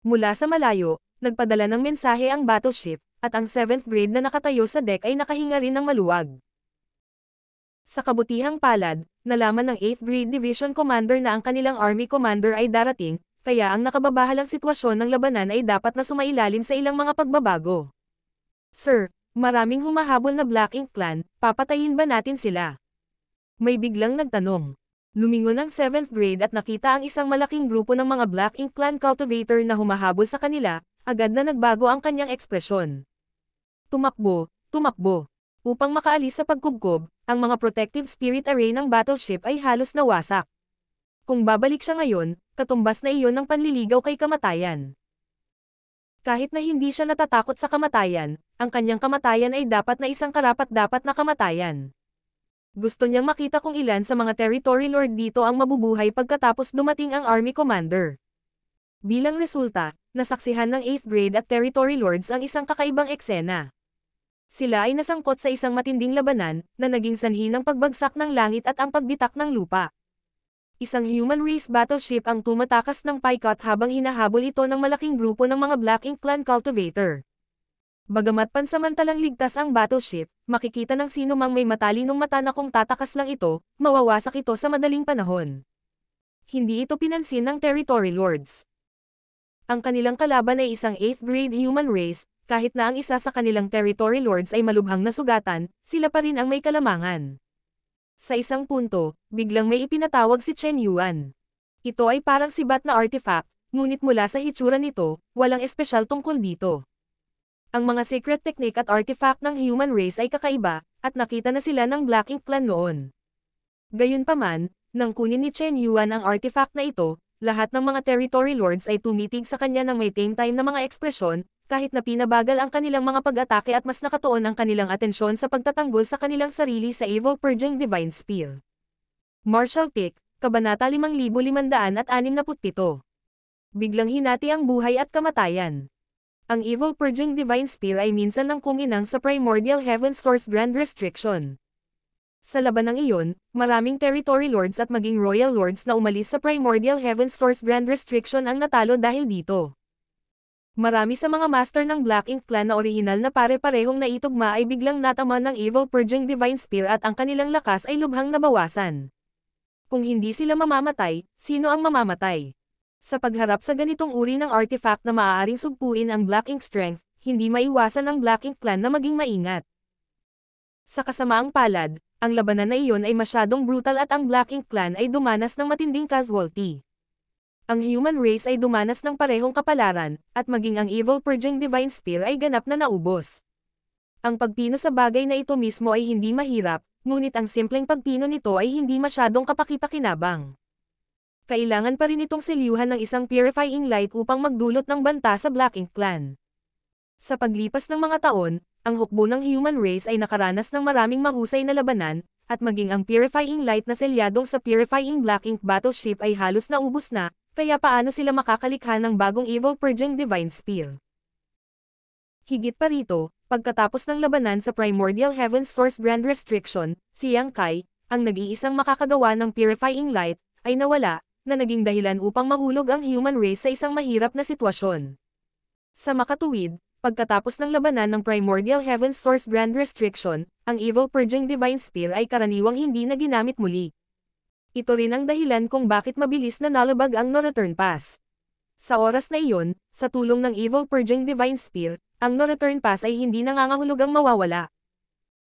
Mula sa malayo, nagpadala ng mensahe ang battleship, at ang 7th grade na nakatayo sa deck ay nakahinga rin ng maluwag. Sa kabutihang palad, nalaman ng 8th grade division commander na ang kanilang army commander ay darating, kaya ang nakababahalang sitwasyon ng labanan ay dapat na sumailalim sa ilang mga pagbabago. Sir, maraming humahabol na Black Ink Clan, papatayin ba natin sila? May biglang nagtanong. Lumingon ang 7th grade at nakita ang isang malaking grupo ng mga Black Ink Clan cultivator na humahabol sa kanila, agad na nagbago ang kanyang ekspresyon. Tumakbo, tumakbo. Upang makaalis sa pagkubkob, ang mga protective spirit array ng battleship ay halos nawasak. Kung babalik siya ngayon, katumbas na iyon ng panliligaw kay kamatayan. Kahit na hindi siya natatakot sa kamatayan, ang kanyang kamatayan ay dapat na isang karapat-dapat na kamatayan. Gusto niyang makita kung ilan sa mga territory lord dito ang mabubuhay pagkatapos dumating ang army commander. Bilang resulta, nasaksihan ng 8th grade at territory lords ang isang kakaibang eksena. Sila ay nasangkot sa isang matinding labanan, na naging sanhi ng pagbagsak ng langit at ang pagbitak ng lupa. Isang human race battleship ang tumatakas ng paikot habang hinahabol ito ng malaking grupo ng mga Black Ink Clan cultivator. Bagamat pansamantalang ligtas ang battleship, makikita ng sino mang may matalinong mata na kung tatakas lang ito, mawawasak ito sa madaling panahon. Hindi ito pinansin ng territory lords. Ang kanilang kalaban ay isang 8th grade human race, kahit na ang isa sa kanilang territory lords ay malubhang nasugatan, sila pa rin ang may kalamangan. Sa isang punto, biglang may ipinatawag si Chen Yuan. Ito ay parang sibat na artifact, ngunit mula sa hitsura nito, walang espesyal tungkol dito. Ang mga secret technique at artifact ng human race ay kakaiba, at nakita na sila ng Black Ink Clan noon. Gayunpaman, nang kunin ni Chen Yuan ang artifact na ito, lahat ng mga territory lords ay tumitig sa kanya ng may tame time na mga ekspresyon, kahit na pinabagal ang kanilang mga pag-atake at mas nakatuon ang kanilang atensyon sa pagtatanggol sa kanilang sarili sa Evil Purging Divine Spear. Martial Pick, Kabanata 5567. Biglang hinati ang buhay at kamatayan. Ang Evil Purging Divine Spear ay minsan ng kuminang sa Primordial Heaven Source Grand Restriction. Sa labanang iyon, maraming territory lords at maging royal lords na umalis sa Primordial Heaven Source Grand Restriction ang natalo dahil dito. Marami sa mga master ng Black Ink Clan na orihinal na pare-parehong naitugma ay biglang natama ng Evil Purging Divine Spear at ang kanilang lakas ay lubhang nabawasan. Kung hindi sila mamamatay, sino ang mamamatay? Sa pagharap sa ganitong uri ng artifact na maaaring sugpuin ang Black Ink Strength, hindi maiwasan ng Black Ink Clan na maging maingat. Sa kasamaang palad, ang labanan na iyon ay masyadong brutal at ang Black Ink Clan ay dumanas ng matinding casualty. Ang human race ay dumanas ng parehong kapalaran, at maging ang Evil Purging Divine Spear ay ganap na naubos. Ang pagpino sa bagay na ito mismo ay hindi mahirap, ngunit ang simpleng pagpino nito ay hindi masyadong kapaki-pakinabang. Kailangan pa rin itong selyuhan ng isang purifying light upang magdulot ng banta sa Black Ink Clan. Sa paglipas ng mga taon, ang hukbo ng human race ay nakaranas ng maraming mahusay na labanan, at maging ang purifying light na selyadong sa purifying Black Ink battleship ay halos naubos na, kaya paano sila makakalikha ng bagong Evil Purging Divine Spear? Higit pa rito, Pagkatapos ng labanan sa Primordial Heaven's Source Grand Restriction, si Yang Kai, ang nag-iisang makakagawa ng Purifying Light, ay nawala, na naging dahilan upang mahulog ang human race sa isang mahirap na sitwasyon. Sa makatuwid, pagkatapos ng labanan ng Primordial Heaven's Source Grand Restriction, ang Evil Purging Divine Spear ay karaniwang hindi na ginamit muli. Ito rin ang dahilan kung bakit mabilis na nalabag ang No-Return Pass. Sa oras na iyon, sa tulong ng Evil Purging Divine Spear, ang No-Return Pass ay hindi nangangahulugang mawawala.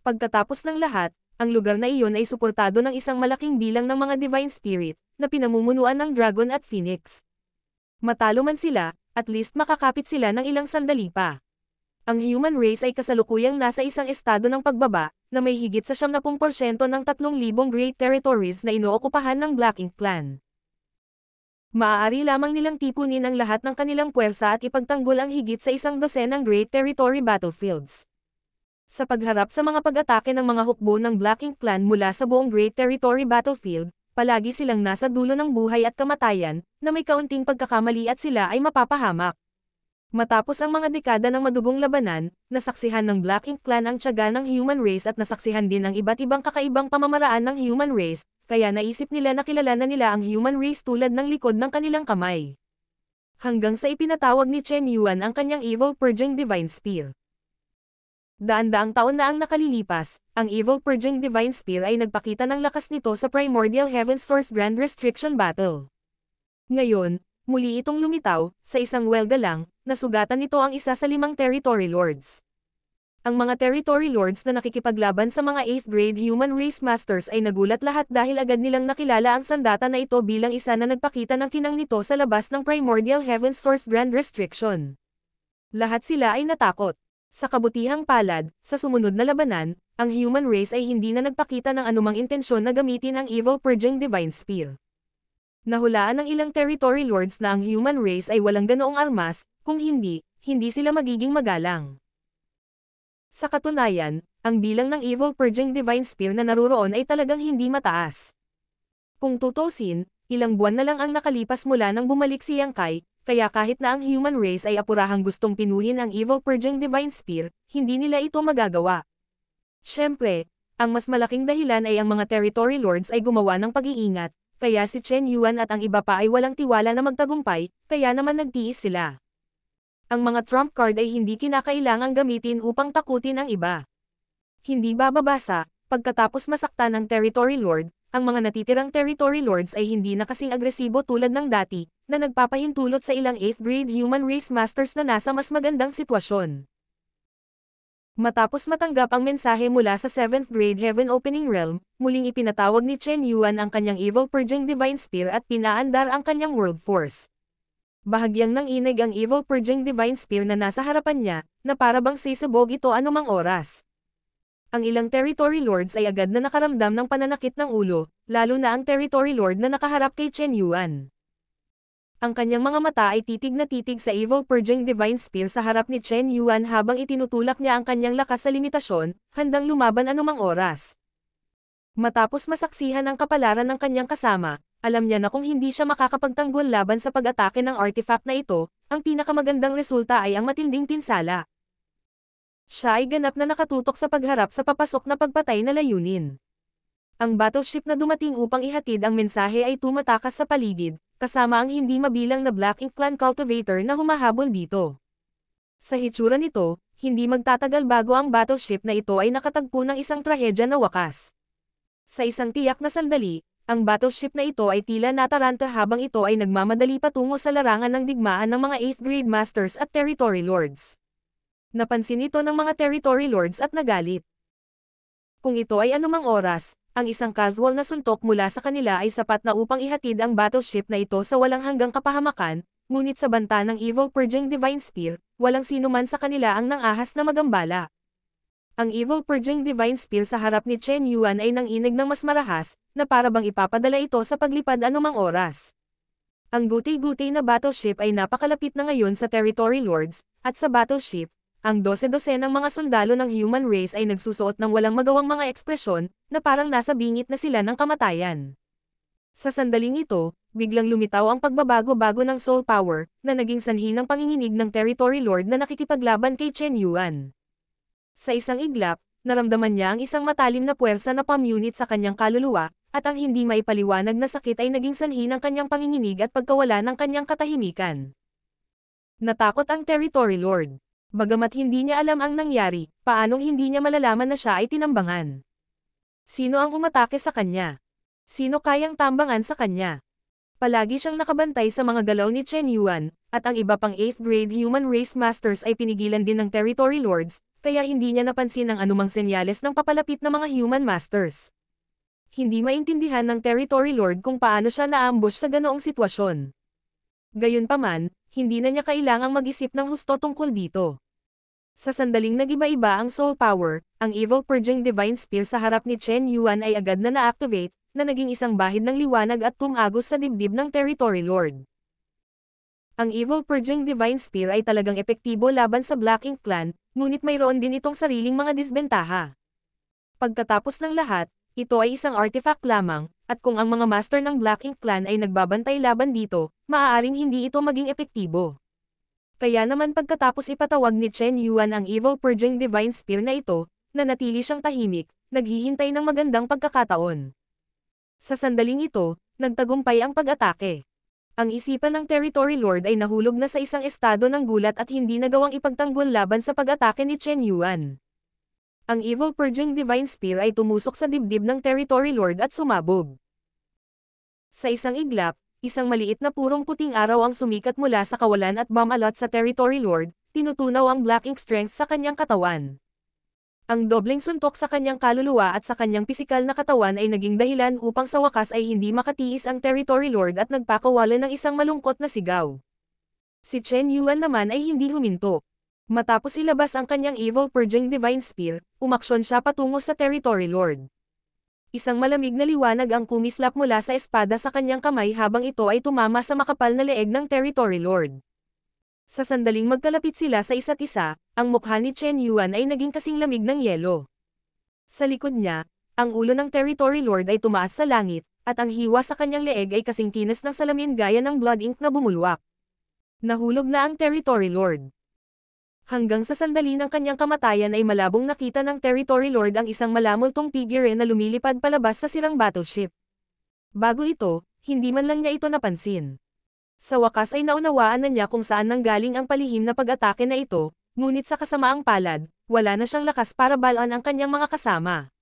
Pagkatapos ng lahat, ang lugar na iyon ay suportado ng isang malaking bilang ng mga Divine Spirit, na pinamumunuan ng Dragon at Phoenix. Matalo man sila, at least makakapit sila ng ilang sandali pa. Ang human race ay kasalukuyang nasa isang estado ng pagbaba, na may higit sa 70% ng 3,000 Great Territories na inookupahan ng Black Ink Clan. Maaari lamang nilang tipunin ang lahat ng kanilang puwersa at ipagtanggol ang higit sa 100 Great Territory battlefields. Sa pagharap sa mga pag-atake ng mga hukbo ng Black Ink Clan mula sa buong Great Territory battlefield, palagi silang nasa dulo ng buhay at kamatayan, na may kaunting pagkakamali at sila ay mapapahamak. Matapos ang mga dekada ng madugong labanan, nasaksihan ng Black Ink Clan ang tiyaga ng human race at nasaksihan din ang iba't ibang kakaibang pamamaraan ng human race, kaya naisip nila na kilalanan nila ang human race tulad ng likod ng kanilang kamay. Hanggang sa ipinatawag ni Chen Yuan ang kanyang Evil Purging Divine Spear. Daan-daang taon na ang nakalilipas, ang Evil Purging Divine Spear ay nagpakita ng lakas nito sa Primordial Heaven's Source Grand Restriction Battle. Ngayon, muli itong lumitaw, sa isang welga lang, nasugatan nito ang isa sa 5 Territory Lords. Ang mga Territory Lords na nakikipaglaban sa mga 8th grade Human Race Masters ay nagulat lahat dahil agad nilang nakilala ang sandata na ito bilang isa na nagpakita ng kinang nito sa labas ng Primordial Heaven's Source Grand Restriction. Lahat sila ay natakot. Sa kabutihang palad, sa sumunod na labanan, ang human race ay hindi na nagpakita ng anumang intensyon na gamitin ang Evil Purging Divine Spear. Nahulaan ng ilang Territory Lords na ang human race ay walang ganoong armas, kung hindi sila magiging magalang. Sa katunayan, ang bilang ng Evil Purging Divine Spear na naruroon ay talagang hindi mataas. Kung tutusin, ilang buwan na lang ang nakalipas mula nang bumalik si Yang Kai, kaya kahit na ang human race ay apurahang gustong pinuhin ang Evil Purging Divine Spear, hindi nila ito magagawa. Siyempre, ang mas malaking dahilan ay ang mga Territory Lords ay gumawa ng pag-iingat, kaya si Chen Yuan at ang iba pa ay walang tiwala na magtagumpay, kaya naman nagtiis sila. Ang mga trump card ay hindi kinakailangang gamitin upang takutin ang iba. Hindi bababasa, pagkatapos masaktan ng Territory Lord, ang mga natitirang Territory Lords ay hindi na kasing agresibo tulad ng dati, na nagpapahintulot sa ilang 8th grade Human Race Masters na nasa mas magandang sitwasyon. Matapos matanggap ang mensahe mula sa 7th grade Heaven Opening Realm, muling ipinatawag ni Chen Yuan ang kanyang Evil Purging Divine Spear at pinaandar ang kanyang World Force. Bahagyang nanginig ang Evil Purging Divine Spear na nasa harapan niya, na para bang sisabog ito anumang oras. Ang ilang Territory Lords ay agad na nakaramdam ng pananakit ng ulo, lalo na ang Territory Lord na nakaharap kay Chen Yuan. Ang kanyang mga mata ay titig na titig sa Evil Purging Divine Spear sa harap ni Chen Yuan habang itinutulak niya ang kanyang lakas sa limitasyon, handang lumaban anumang oras. Matapos masaksihan ang kapalaran ng kanyang kasama, alam niya na kung hindi siya makakapagtanggol laban sa pag-atake ng artifact na ito, ang pinakamagandang resulta ay ang matinding pinsala. Siya ay ganap na nakatutok sa pagharap sa papasok na pagpatay na layunin. Ang battleship na dumating upang ihatid ang mensahe ay tumatakas sa paligid, kasama ang hindi mabilang na Black Ink Clan Cultivator na humahabol dito. Sa hitsura nito, hindi magtatagal bago ang battleship na ito ay nakatagpo ng isang trahedya na wakas. Sa isang tiyak na sandali, ang battleship na ito ay tila nataranta habang ito ay nagmamadali patungo sa larangan ng digmaan ng mga 8th grade Masters at Territory Lords. Napansin ito ng mga Territory Lords at nagalit. Kung ito ay anumang oras, ang isang casual na suntok mula sa kanila ay sapat na upang ihatid ang battleship na ito sa walang hanggang kapahamakan, ngunit sa banta ng Evil Purging Divine Spear, walang sino man sa kanila ang nangahas na magambala. Ang Evil Purging Divine Spear sa harap ni Chen Yuan ay nanginig ng mas marahas, na para bang ipapadala ito sa paglipad anumang oras. Ang guti-guti na battleship ay napakalapit na ngayon sa Territory Lords, at sa battleship, ang 12-12 ng mga sundalo ng human race ay nagsusuot ng walang magawang mga ekspresyon, na parang nasa bingit na sila ng kamatayan. Sa sandaling ito, biglang lumitaw ang pagbabago-bago ng soul power, na naging sanhi ng panginginig ng Territory Lord na nakikipaglaban kay Chen Yuan. Sa isang iglap, naramdaman niya ang isang matalim na puwersa na pamunit sa kanyang kaluluwa, at ang hindi maipaliwanag na sakit ay naging sanhi ng kanyang panginginig at pagkawala ng kanyang katahimikan. Natakot ang Territory Lord. Bagamat hindi niya alam ang nangyari, paanong hindi niya malalaman na siya ay tinambangan? Sino ang umatake sa kanya? Sino kayang tambangan sa kanya? Palagi siyang nakabantay sa mga galaw ni Chen Yuan, at ang iba pang 8th grade human race masters ay pinigilan din ng Territory Lords, kaya hindi niya napansin ang anumang senyales ng papalapit na mga human masters. Hindi maintindihan ng Territory Lord kung paano siya naambush sa ganoong sitwasyon. Gayunpaman, hindi na niya kailangang mag-isip ng husto tungkol dito. Sa sandaling nagiba-iba ang soul power, ang evil purging divine spear sa harap ni Chen Yuan ay agad na na-activate, na naging isang bahid ng liwanag at tumagos sa dibdib ng Territory Lord. Ang evil purging divine spear ay talagang epektibo laban sa Black Ink Clan, ngunit mayroon din itong sariling mga disbentaha. Pagkatapos ng lahat, ito ay isang artifact lamang, at kung ang mga master ng Black Ink Clan ay nagbabantay laban dito, maaaring hindi ito maging epektibo. Kaya naman pagkatapos ipatawag ni Chen Yuan ang evil purging divine spear na ito, nanatili siyang tahimik, naghihintay ng magandang pagkakataon. Sa sandaling ito, nagtagumpay ang pag-atake. Ang isipan ng Territory Lord ay nahulog na sa isang estado ng gulat at hindi nagawang ipagtanggol laban sa pag-atake ni Chen Yuan. Ang evil purging divine spear ay tumusok sa dibdib ng Territory Lord at sumabog. Sa isang iglap, isang maliit na purong puting araw ang sumikat mula sa kawalan at bumalot sa Territory Lord, tinutunaw ang Black Ink strength sa kanyang katawan. Ang dobleng suntok sa kanyang kaluluwa at sa kanyang pisikal na katawan ay naging dahilan upang sa wakas ay hindi makatiis ang Territory Lord at nagpakawala ng isang malungkot na sigaw. Si Chen Yuan naman ay hindi huminto. Matapos ilabas ang kanyang evil purging divine spear, umaksyon siya patungo sa Territory Lord. Isang malamig na liwanag ang kumislap mula sa espada sa kanyang kamay habang ito ay tumama sa makapal na leeg ng Territory Lord. Sa sandaling magkalapit sila sa isa't isa, ang mukha ni Chen Yuan ay naging kasing lamig ng yelo. Sa likod niya, ang ulo ng Territory Lord ay tumaas sa langit, at ang hiwa sa kanyang leeg ay kasing kinis ng salamin gaya ng blood ink na bumulwak. Nahulog na ang Territory Lord. Hanggang sa sandali ng kanyang kamatayan ay malabong nakita ng Territory Lord ang isang malamultong figure na lumilipad palabas sa sirang battleship. Bago ito, hindi man lang niya ito napansin. Sa wakas ay naunawaan na niya kung saan nanggaling ang palihim na pag-atake na ito, ngunit sa kasamaang palad, wala na siyang lakas para balaan ang kanyang mga kasama.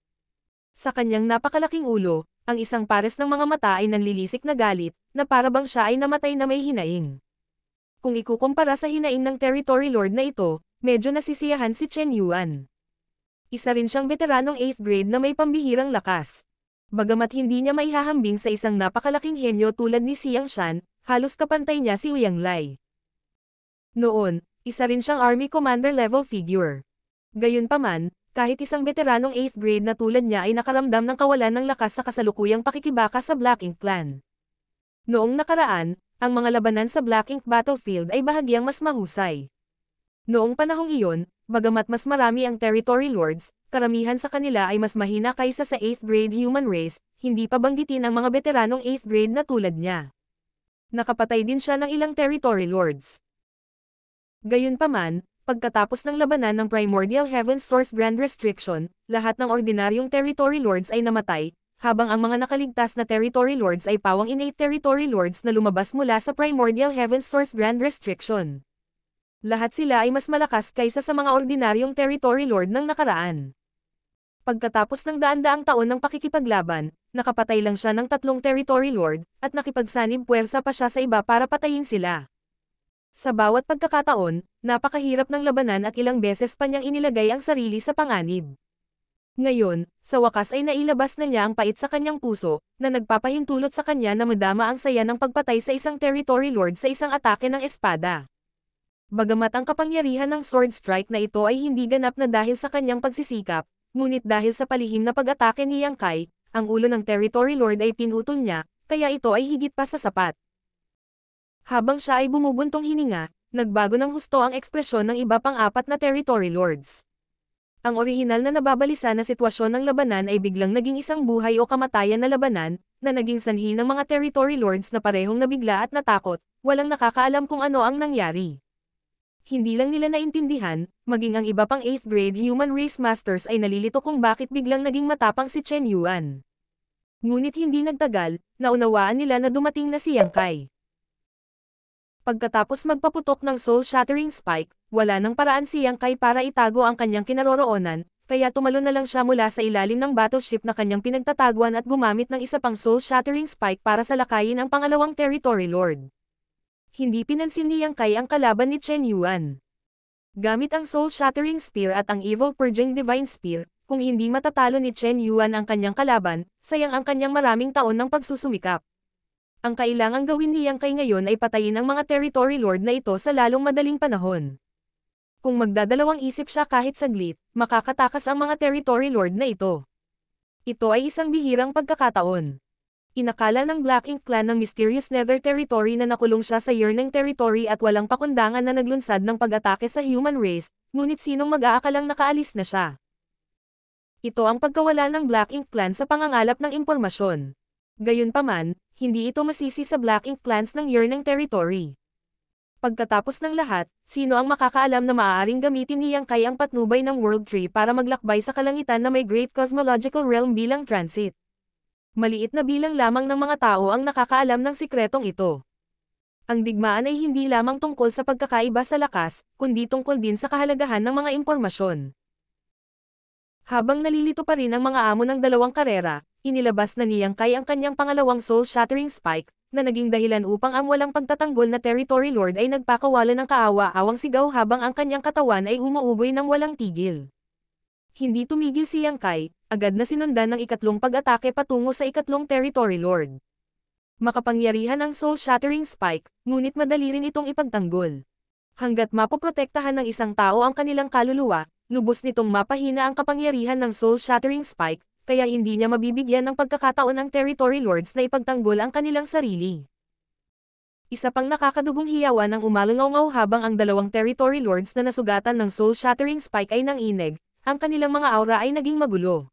Sa kanyang napakalaking ulo, ang isang pares ng mga mata ay nanlilisik na galit, na parabang siya ay namatay na may hinaing. Kung ikukumpara sa hinaing ng Territory Lord na ito, medyo nasisiyahan si Chen Yuan. Isa rin siyang veteranong 8th grade na may pambihirang lakas. Bagamat hindi niya maihahambing sa isang napakalaking henyo tulad ni Xiang Shan, halos kapantay niya si Ouyang Lai. Noon, isa rin siyang Army Commander level figure. Gayunpaman, kahit isang veteranong 8th grade na tulad niya ay nakaramdam ng kawalan ng lakas sa kasalukuyang pakikibaka sa Black Ink Clan. Noong nakaraan, ang mga labanan sa Black Ink battlefield ay bahagyang mas mahusay. Noong panahong iyon, bagamat mas marami ang Territory Lords, karamihan sa kanila ay mas mahina kaysa sa 8th grade human race, hindi pa banggitin ang mga veteranong 8th grade na tulad niya. Nakapatay din siya ng ilang Territory Lords. Gayunpaman, pagkatapos ng labanan ng Primordial Heaven Source Grand Restriction, lahat ng ordinaryong Territory Lords ay namatay, habang ang mga nakaligtas na Territory Lords ay pawang innate Territory Lords na lumabas mula sa Primordial Heaven Source Grand Restriction. Lahat sila ay mas malakas kaysa sa mga ordinaryong Territory Lord ng nakaraan. Pagkatapos ng daan-daang taon ng pakikipaglaban, nakapatay lang siya ng 3 Territory Lord, at nakipagsanib puwersa pa siya sa iba para patayin sila. Sa bawat pagkakataon, napakahirap ng labanan at ilang beses pa niyang inilagay ang sarili sa panganib. Ngayon, sa wakas ay nailabas na niya ang pait sa kanyang puso, na nagpapahintulot sa kanya na madama ang saya ng pagpatay sa isang Territory Lord sa isang atake ng espada. Bagamat ang kapangyarihan ng sword strike na ito ay hindi ganap na dahil sa kanyang pagsisikap, ngunit dahil sa palihim na pag-atake ni Yang Kai, ang ulo ng Territory Lord ay pinutol niya, kaya ito ay higit pa sa sapat. Habang siya ay bumubuntong hininga, nagbago ng husto ang ekspresyon ng iba pang 4 na Territory Lords. Ang orihinal na nababalisa na sitwasyon ng labanan ay biglang naging isang buhay o kamatayan na labanan, na naging sanhi ng mga Territory Lords na parehong nabigla at natakot, walang nakakaalam kung ano ang nangyari. Hindi lang nila naintindihan, maging ang iba pang 8th grade human race masters ay nalilito kung bakit biglang naging matapang si Chen Yuan. Ngunit hindi nagtagal, naunawaan nila na dumating na si Yang Kai. Pagkatapos magpaputok ng soul-shattering spike, wala nang paraan si Yang Kai para itago ang kanyang kinaroroonan, kaya tumalon na lang siya mula sa ilalim ng battleship na kanyang pinagtataguan at gumamit ng isa pang soul-shattering spike para salakayin ang pangalawang territory lord. Hindi pinansin ni Yang Kai ang kalaban ni Chen Yuan. Gamit ang soul-shattering spear at ang evil purging divine spear, kung hindi matatalo ni Chen Yuan ang kanyang kalaban, sayang ang kanyang maraming taon ng pagsusumikap. Ang kailangang gawin ni Yang Kai ngayon ay patayin ang mga territory lord na ito sa lalong madaling panahon. Kung magdadalawang isip siya kahit saglit, makakatakas ang mga territory lord na ito. Ito ay isang bihirang pagkakataon. Inakala ng Black Ink Clan ng mysterious Nether Territory na nakulong siya sa Yearning Territory at walang pakundangan na naglunsad ng pag-atake sa human race, ngunit sinong mag-aakalang nakaalis na siya. Ito ang pagkawala ng Black Ink Clan sa pangangalap ng impormasyon. Gayunpaman, hindi ito masisi sa Black Ink Clans ng Yearning Territory. Pagkatapos ng lahat, sino ang makakaalam na maaaring gamitin ni Yang Kai ang patnubay ng World Tree para maglakbay sa kalangitan na may Great Cosmological Realm bilang transit? Maliit na bilang lamang ng mga tao ang nakakaalam ng sikretong ito. Ang digmaan ay hindi lamang tungkol sa pagkakaiba sa lakas, kundi tungkol din sa kahalagahan ng mga impormasyon. Habang nalilito pa rin ang mga amo ng dalawang karera, inilabas na ni Yang Kai ang kanyang pangalawang soul-shattering spike, na naging dahilan upang ang walang pagtatanggol na territory lord ay nagpakawala ng kaawa-awang sigaw habang ang kanyang katawan ay umuugoy ng walang tigil. Hindi tumigil si Yang Kai, agad na sinundan ng ikatlong pag-atake patungo sa ikatlong territory lord. Makapangyarihan ang soul-shattering spike, ngunit madali rin itong ipagtanggol. Hanggat mapoprotektahan ng isang tao ang kanilang kaluluwa, lubos nitong mapahina ang kapangyarihan ng soul-shattering spike, kaya hindi niya mabibigyan ng pagkakataon ang territory lords na ipagtanggol ang kanilang sarili. Isa pang nakakadugong hiyawan ang umalungaw habang ang dalawang territory lords na nasugatan ng soul-shattering spike ay nanginig, ang kanilang mga aura ay naging magulo.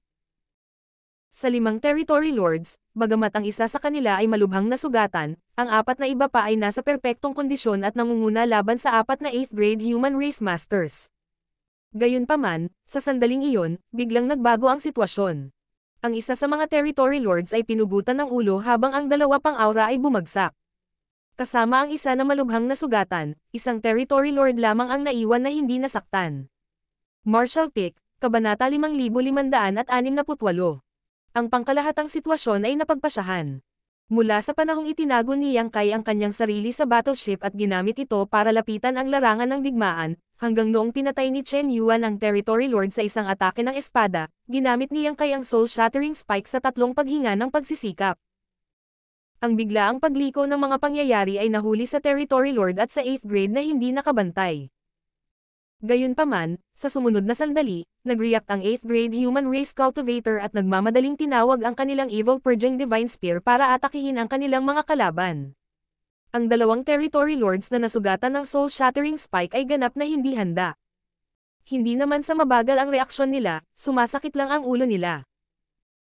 Sa 5 territory lords, bagamat ang isa sa kanila ay malubhang nasugatan, ang 4 na iba pa ay nasa perpektong kondisyon at nangunguna laban sa 4 na 8th grade human race masters. Gayunpaman, sa sandaling iyon, biglang nagbago ang sitwasyon. Ang isa sa mga territory lords ay pinugutan ng ulo habang ang dalawa pang aura ay bumagsak. Kasama ang isa na malubhang nasugatan, isang territory lord lamang ang naiwan na hindi nasaktan. Martial Pick, Kabanata 5568. Ang pangkalahatang sitwasyon ay napagpasyahan. Mula sa panahong itinago ni Yang Kai ang kanyang sarili sa battleship at ginamit ito para lapitan ang larangan ng digmaan, hanggang noong pinatay ni Chen Yuan ang territory lord sa isang atake ng espada, ginamit ni Yang Kai ang soul-shattering spike sa 3 paghinga ng pagsisikap. Ang biglaang pagliko ng mga pangyayari ay nahuli sa territory lord at sa 8th grade na hindi nakabantay. Gayunpaman, sa sumunod na sandali, nag-react ang 8th grade human race cultivator at nagmamadaling tinawag ang kanilang evil purging divine spear para atakihin ang kanilang mga kalaban. Ang dalawang territory lords na nasugatan ng soul-shattering spike ay ganap na hindi handa. Hindi naman sa mabagal ang reaksyon nila, sumasakit lang ang ulo nila.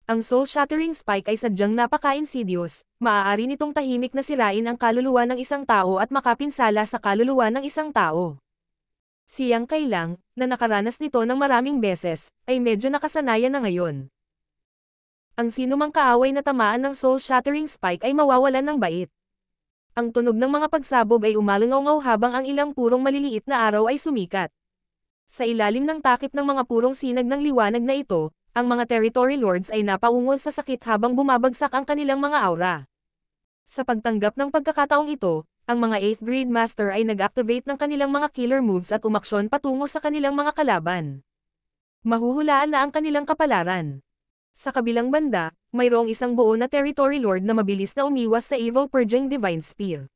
Ang soul-shattering spike ay sadyang napaka-insidious, maaari nitong tahimik na sirain ang kaluluwa ng isang tao at makapinsala sa kaluluwa ng isang tao. Si Yang Kai lang, na nakaranas nito ng maraming beses, ay medyo nakasanayan na ngayon. Ang sinumang kaaway na tamaan ng soul-shattering spike ay mawawalan ng bait. Ang tunog ng mga pagsabog ay umalangaw habang ang ilang purong maliliit na araw ay sumikat. Sa ilalim ng takip ng mga purong sinag ng liwanag na ito, ang mga territory lords ay napaungol sa sakit habang bumabagsak ang kanilang mga aura. Sa pagtanggap ng pagkakataong ito, ang mga 8th grade master ay nag-activate ng kanilang mga killer moves at umaksyon patungo sa kanilang mga kalaban. Mahuhulaan na ang kanilang kapalaran. Sa kabilang banda, mayroong isang buo na territory lord na mabilis na umiwas sa evil purging divine spear.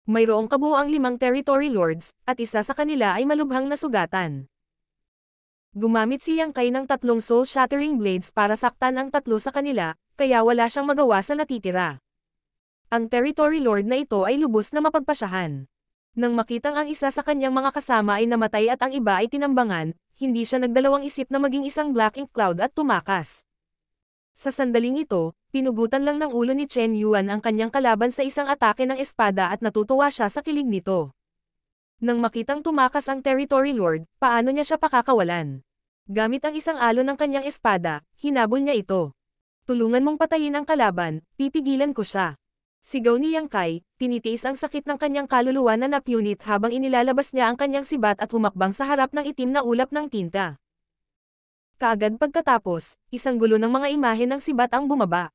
Mayroong kabuuang 5 territory lords, at isa sa kanila ay malubhang nasugatan. Gumamit si Yang Kai ng 3 soul-shattering blades para saktan ang 3 sa kanila, kaya wala siyang magawa sa natitira. Ang territory lord na ito ay lubos na mapagpasyahan. Nang makitang ang isa sa kanyang mga kasama ay namatay at ang iba ay tinambangan, hindi siya nagdalawang isip na maging isang black ink cloud at tumakas. Sa sandaling ito, pinugutan lang ng ulo ni Chen Yuan ang kanyang kalaban sa isang atake ng espada at natutuwa siya sa kilig nito. Nang makitang tumakas ang Territory Lord, paano niya siya pakakawalan? Gamit ang isang alon ng kanyang espada, hinabol niya ito. Tulungan mong patayin ang kalaban, pipigilan ko siya. Sigaw ni Yang Kai, tinitiis ang sakit ng kanyang kaluluwa na napunit habang inilalabas niya ang kanyang sibat at humakbang sa harap ng itim na ulap ng tinta. Kaagad pagkatapos, isang gulo ng mga imahe ng sibat ang bumaba.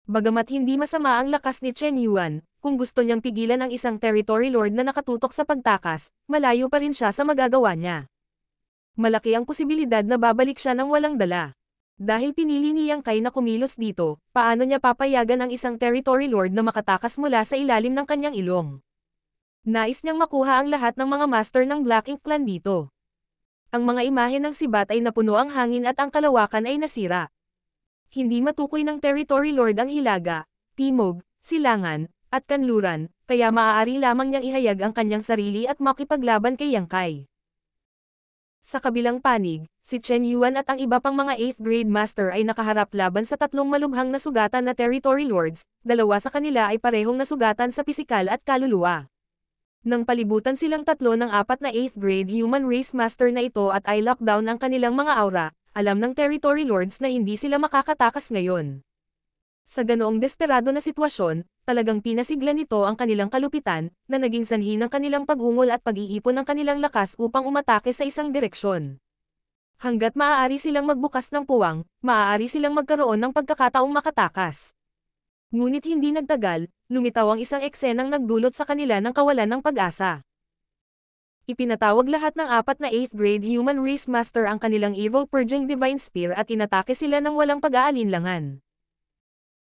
Bagamat hindi masama ang lakas ni Chen Yuan, kung gusto niyang pigilan ang isang Territory Lord na nakatutok sa pagtakas, malayo pa rin siya sa magagawa niya. Malaki ang posibilidad na babalik siya ng walang dala. Dahil pinili ni Yang Kai na kumilos dito, paano niya papayagan ang isang Territory Lord na makatakas mula sa ilalim ng kanyang ilong? Nais niyang makuha ang lahat ng mga master ng Black Ink Clan dito. Ang mga imahe ng sibat ay napuno ang hangin at ang kalawakan ay nasira. Hindi matukoy ng Territory Lord ang Hilaga, Timog, Silangan, at Kanluran, kaya maaari lamang niyang ihayag ang kanyang sarili at makipaglaban kay Yang Kai. Sa kabilang panig, si Chen Yuan at ang iba pang mga 8th grade master ay nakaharap laban sa tatlong malubhang na sugatan na Territory Lords, dalawa sa kanila ay parehong nasugatan sa pisikal at kaluluwa. Nang palibutan silang tatlo ng apat na 8th grade human race master na ito at ay lockdown ang kanilang mga aura, alam ng Territory Lords na hindi sila makakatakas ngayon. Sa ganoong desperado na sitwasyon, talagang pinasigla nito ang kanilang kalupitan, na naging sanhi ng kanilang pag-ungol at pag-iipon ng kanilang lakas upang umatake sa isang direksyon. Hanggat maaari silang magbukas ng puwang, maaari silang magkaroon ng pagkakataong makatakas. Ngunit hindi nagtagal, lumitaw ang isang eksenang nagdulot sa kanila ng kawalan ng pag-asa. Ipinatawag lahat ng apat na 8th grade human race master ang kanilang evil purging divine spear at inatake sila ng walang pag-aalinlangan.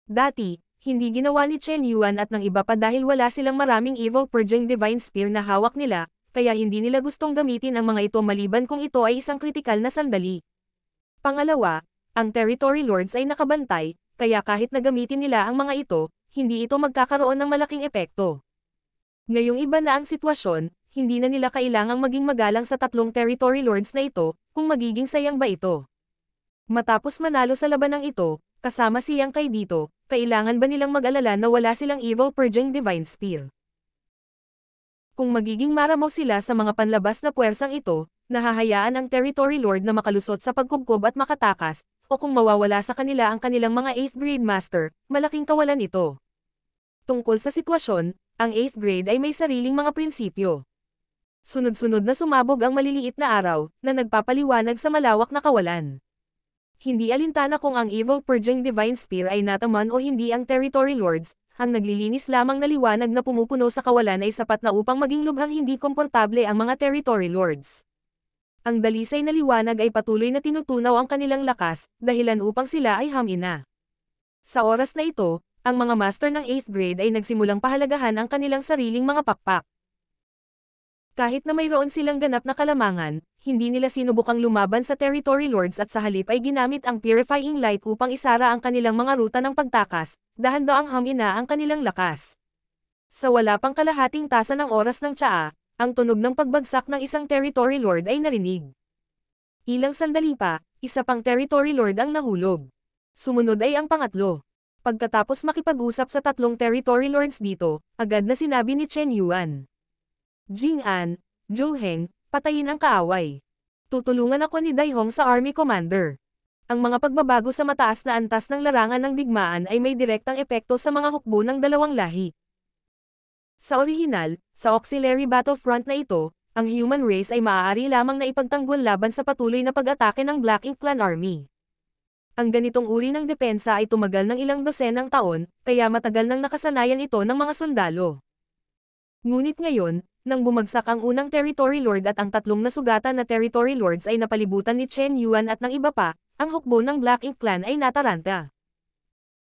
Dati, hindi ginawa ni Chen Yuan at ng iba pa dahil wala silang maraming evil purging divine spear na hawak nila, kaya hindi nila gustong gamitin ang mga ito maliban kung ito ay isang kritikal na sandali. Pangalawa, ang Territory Lords ay nakabantay, kaya kahit na gamitin nila ang mga ito, hindi ito magkakaroon ng malaking epekto. Ngayong iba na ang sitwasyon, hindi na nila kailangang maging magalang sa tatlong Territory Lords na ito, kung magiging sayang ba ito. Matapos manalo sa labanang ito, kasama si Yang Kai dito, kailangan ba nilang mag-alala na wala silang evil purging divine spear? Kung magiging maramo sila sa mga panlabas na puwersang ito, nahahayaan ang Territory Lord na makalusot sa pagkubkob at makatakas, o kung mawawala sa kanila ang kanilang mga 8th grade master, malaking kawalan ito. Tungkol sa sitwasyon, ang 8th grade ay may sariling mga prinsipyo. Sunod-sunod na sumabog ang maliliit na araw, na nagpapaliwanag sa malawak na kawalan. Hindi alintana kung ang evil purging divine spear ay nataman o hindi ang Territory Lords, ang naglilinis lamang na liwanag na pumupuno sa kawalan ay sapat na upang maging lubhang hindi komportable ang mga Territory Lords. Ang dalisay na liwanag ay patuloy na tinutunaw ang kanilang lakas, dahilan upang sila ay hamina. Sa oras na ito, ang mga master ng 8th grade ay nagsimulang pahalagahan ang kanilang sariling mga pakpak. Kahit na mayroon silang ganap na kalamangan, hindi nila sinubukang lumaban sa Territory Lords at sa halip ay ginamit ang Purifying Light upang isara ang kanilang mga ruta ng pagtakas, dahan-daang hamina ang kanilang lakas. Sa wala pang kalahating tasa ng oras ng tsaa, ang tunog ng pagbagsak ng isang Territory Lord ay narinig. Ilang sandali pa, isa pang Territory Lord ang nahulog. Sumunod ay ang pangatlo. Pagkatapos makipag-usap sa tatlong Territory Lords dito, agad na sinabi ni Chen Yuan. Jing An, Zhou Heng, patayin ang kaaway. Tutulungan ako ni Dai Hong sa Army Commander. Ang mga pagbabago sa mataas na antas ng larangan ng digmaan ay may direktang epekto sa mga hukbo ng dalawang lahi. Sa orihinal, sa auxiliary battlefront na ito, ang human race ay maaari lamang na ipagtanggol laban sa patuloy na pag-atake ng Black Ink Clan Army. Ang ganitong uri ng depensa ay tumagal ng ilang dosenang taon, kaya matagal nang nakasanayan ito ng mga sundalo. Ngunit ngayon, nang bumagsak ang unang Territory Lord at ang tatlong nasugatan na Territory Lords ay napalibutan ni Chen Yuan at ng iba pa, ang hukbo ng Black Ink Clan ay nataranta.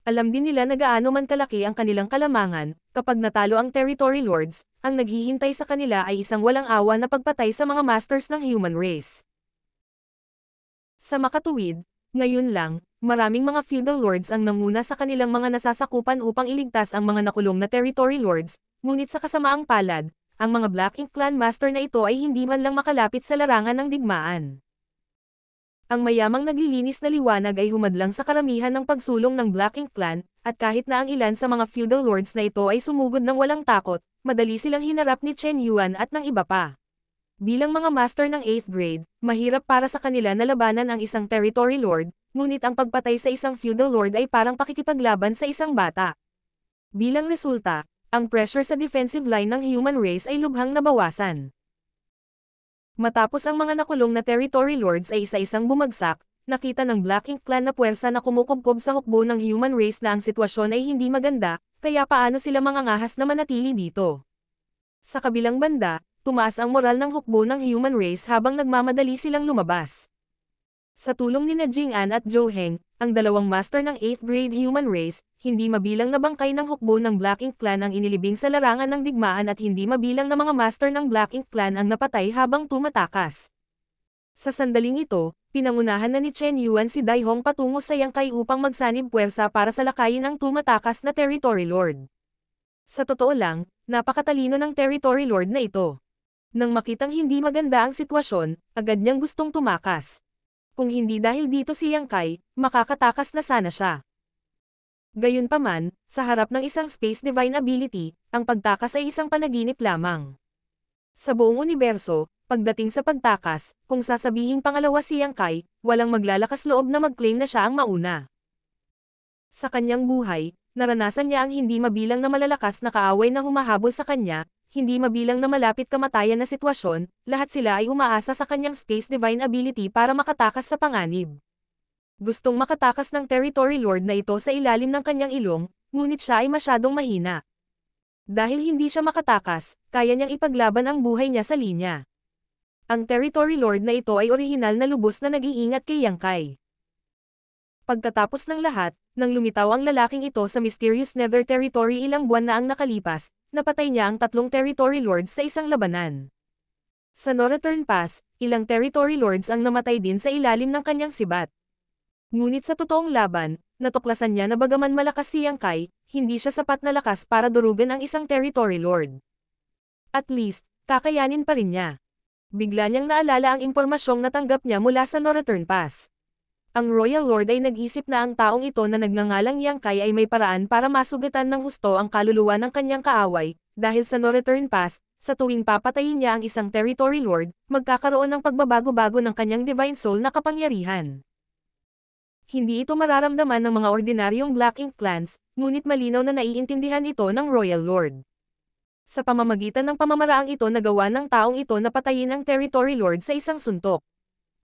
Alam din nila na gaano man kalaki ang kanilang kalamangan, kapag natalo ang Territory Lords, ang naghihintay sa kanila ay isang walang awa na pagpatay sa mga masters ng human race. Sa makatuwid, ngayon lang, maraming mga feudal lords ang nanguna sa kanilang mga nasasakupan upang iligtas ang mga nakulong na Territory Lords, ngunit sa kasamaang palad, ang mga Black Ink Clan Master na ito ay hindi man lang makalapit sa larangan ng digmaan. Ang mayamang naglilinis na liwanag ay humadlang sa karamihan ng pagsulong ng Black Ink Clan, at kahit na ang ilan sa mga feudal lords na ito ay sumugod ng walang takot, madali silang hinarap ni Chen Yuan at ng iba pa. Bilang mga master ng 8th grade, mahirap para sa kanila na labanan ang isang territory lord, ngunit ang pagpatay sa isang feudal lord ay parang pakikipaglaban sa isang bata. Bilang resulta, ang pressure sa defensive line ng human race ay lubhang nabawasan. Matapos ang mga nakulong na territory lords ay isa-isang bumagsak, nakita ng Black Ink Clan na puwersa na kumukubkob sa hukbo ng human race na ang sitwasyon ay hindi maganda, kaya paano sila mangangahas na manatili dito? Sa kabilang banda, tumaas ang moral ng hukbo ng human race habang nagmamadali silang lumabas. Sa tulong ni Jing-an at Zhou Heng, ang dalawang master ng 8th grade human race, hindi mabilang na bangkay ng hukbo ng Black Ink Clan ang inilibing sa larangan ng digmaan at hindi mabilang na mga master ng Black Ink Clan ang napatay habang tumatakas. Sa sandaling ito, pinangunahan na ni Chen Yuan si Dai Hong patungo sa Yang Kai upang magsanib puwersa para sa lakayin ang tumatakas na territory lord. Sa totoo lang, napakatalino ng territory lord na ito. Nang makitang hindi maganda ang sitwasyon, agad niyang gustong tumakas. Kung hindi dahil dito si Yang Kai, makakatakas na sana siya. Gayunpaman, sa harap ng isang space divine ability, ang pagtakas ay isang panaginip lamang. Sa buong universo, pagdating sa pagtakas, kung sasabihing pangalawa si Yang Kai, walang maglalakas loob na mag-claim na siya ang mauna. Sa kanyang buhay, naranasan niya ang hindi mabilang na malalakas na kaaway na humahabol sa kanya, hindi mabilang na malapit kamatayan na sitwasyon, lahat sila ay umaasa sa kanyang space divine ability para makatakas sa panganib. Gustong makatakas ng territory lord na ito sa ilalim ng kanyang ilong, ngunit siya ay masyadong mahina. Dahil hindi siya makatakas, kaya niyang ipaglaban ang buhay niya sa linya. Ang territory lord na ito ay orihinal na lubos na nag-iingat kay Yang Kai. Pagkatapos ng lahat, nang lumitaw ang lalaking ito sa mysterious Nether Territory ilang buwan na ang nakalipas, napatay niya ang 3 territory lords sa isang labanan. Sa Northern Pass, ilang territory lords ang namatay din sa ilalim ng kanyang sibat. Ngunit sa totoong laban, natuklasan niya na bagaman malakas si Yang Kai, hindi siya sapat na lakas para durugan ang isang territory lord. At least, kakayanin pa rin niya. Bigla niyang naalala ang impormasyong natanggap niya mula sa Northern Pass. Ang Royal Lord ay nag-isip na ang taong ito na nagngangalang Yang Kai ay may paraan para masugatan ng husto ang kaluluwa ng kanyang kaaway, dahil sa Northern Pass, sa tuwing papatayin niya ang isang territory lord, magkakaroon ng pagbabago-bago ng kanyang divine soul na kapangyarihan. Hindi ito mararamdaman ng mga ordinaryong Black Ink clans, ngunit malinaw na naiintindihan ito ng Royal Lord. Sa pamamagitan ng pamamaraang ito nagawa ng taong ito na patayin ang territory lord sa isang suntok.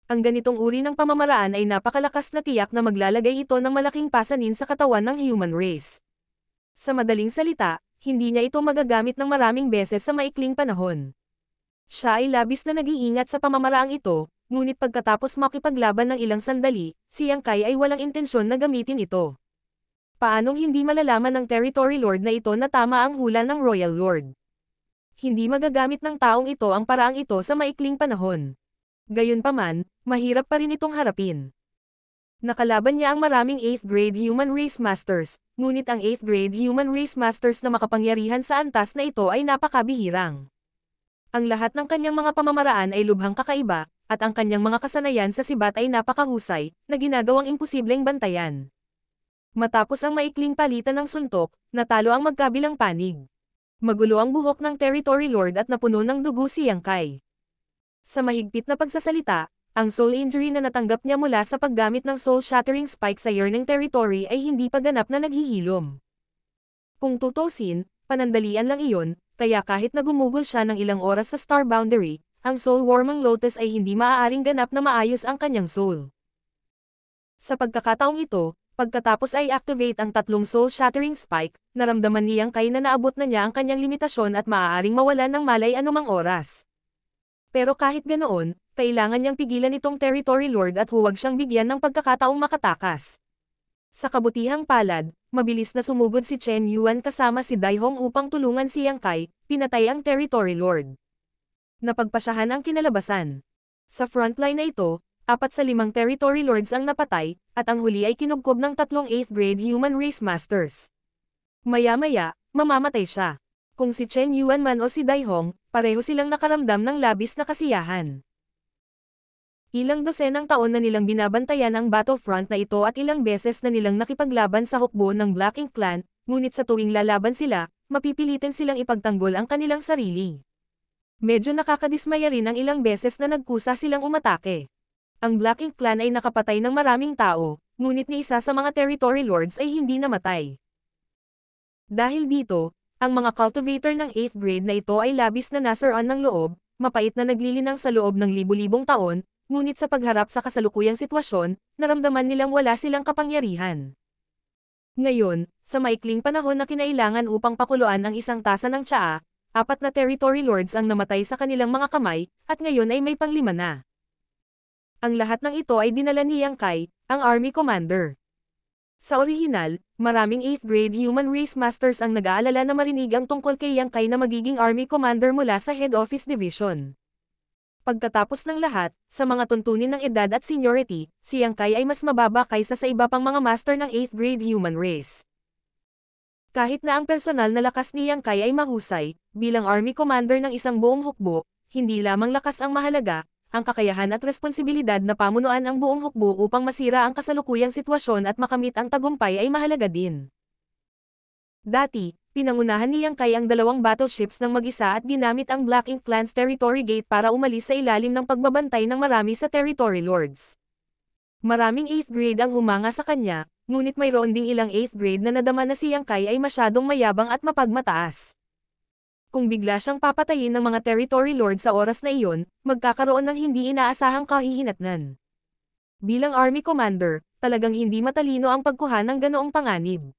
Ang ganitong uri ng pamamaraan ay napakalakas na tiyak na maglalagay ito ng malaking pasanin sa katawan ng human race. Sa madaling salita, hindi niya ito magagamit ng maraming beses sa maikling panahon. Siya ay labis na nag-iingat sa pamamaraang ito, ngunit pagkatapos makipaglaban ng ilang sandali, si Yang Kai ay walang intensyon na gamitin ito. Paanong hindi malalaman ng territory lord na ito na tama ang hula ng Royal Lord? Hindi magagamit ng taong ito ang paraang ito sa maikling panahon. Gayunpaman, mahirap pa rin itong harapin. Nakalaban niya ang maraming 8th grade human race masters, ngunit ang 8th grade human race masters na makapangyarihan sa antas na ito ay napakabihirang. Ang lahat ng kanyang mga pamamaraan ay lubhang kakaiba, at ang kanyang mga kasanayan sa sibat ay napakahusay, na ginagawang imposibleng bantayan. Matapos ang maikling palitan ng suntok, natalo ang magkabilang panig. Magulo ang buhok ng territory lord at napuno ng dugo si Yang Kai. Sa mahigpit na pagsasalita, ang soul injury na natanggap niya mula sa paggamit ng soul-shattering spike sa yearning territory ay hindi pa ganap na naghihilom. Kung tutusin, panandalian lang iyon, kaya kahit na gumugol siya ng ilang oras sa star boundary, ang soul warming lotus ay hindi maaaring ganap na maayos ang kanyang soul. Sa pagkakataong ito, pagkatapos ay activate ang 3 soul-shattering spike, naramdaman niyang kaya na naabot na niya ang kanyang limitasyon at maaaring mawalan ng malay anumang oras. Pero kahit ganoon, kailangan niyang pigilan itong territory lord at huwag siyang bigyan ng pagkakataong makatakas. Sa kabutihang palad, mabilis na sumugod si Chen Yuan kasama si Dai Hong upang tulungan si Yang Kai, pinatay ang territory lord. Napagpasyahan ang kinalabasan. Sa frontline na ito, 4 sa 5 territory lords ang napatay, at ang huli ay kinubkob ng 3 8th grade human race masters. Maya-maya, mamamatay siya. Kung si Chen Yuan man o si Dai Hong, pareho silang nakaramdam ng labis na kasiyahan. Ilang dosenang taon na nilang binabantayan ang battlefront na ito at ilang beses na nilang nakipaglaban sa hukbo ng Black Ink Clan, ngunit sa tuwing lalaban sila, mapipilitin silang ipagtanggol ang kanilang sarili. Medyo nakakadismaya rin ang ilang beses na nagkusa silang umatake. Ang Black Ink Clan ay nakapatay ng maraming tao, ngunit ni isa sa mga territory lords ay hindi namatay. Dahil dito, ang mga cultivator ng 8th grade na ito ay labis na nasaran ng loob, mapait na naglilinang sa loob ng libu-libong taon, ngunit sa pagharap sa kasalukuyang sitwasyon, naramdaman nilang wala silang kapangyarihan. Ngayon, sa maikling panahon na kinailangan upang pakuluan ang isang tasa ng tsaa, 4 na territory lords ang namatay sa kanilang mga kamay, at ngayon ay may pang-5 na. Ang lahat ng ito ay dinala ni Yang Kai, ang army commander. Sa orihinal, maraming 8th grade human race masters ang nag-aalala na marinig ang tungkol kay Yang Kai na magiging army commander mula sa head office division. Pagkatapos ng lahat, sa mga tuntunin ng edad at seniority, si Yang Kai ay mas mababa kaysa sa iba pang mga master ng 8th grade human race. Kahit na ang personal na lakas ni Yang Kai ay mahusay, bilang army commander ng isang buong hukbo, hindi lamang lakas ang mahalaga, ang kakayahan at responsibilidad na pamunuan ang buong hukbo upang masira ang kasalukuyang sitwasyon at makamit ang tagumpay ay mahalaga din. Dati, pinangunahan ni Yang Kai ang 2 battleships ng mag-isa at ginamit ang Black Ink Clan's Territory Gate para umalis sa ilalim ng pagbabantay ng marami sa Territory Lords. Maraming 8th grade ang humanga sa kanya, ngunit mayroon ding ilang 8th grade na nadama na si Yang Kai ay masyadong mayabang at mapagmataas. Kung bigla siyang papatayin ng mga territory lord sa oras na iyon, magkakaroon ng hindi inaasahang kahihinatnan. Bilang army commander, talagang hindi matalino ang pagkuha ng ganoong panganib.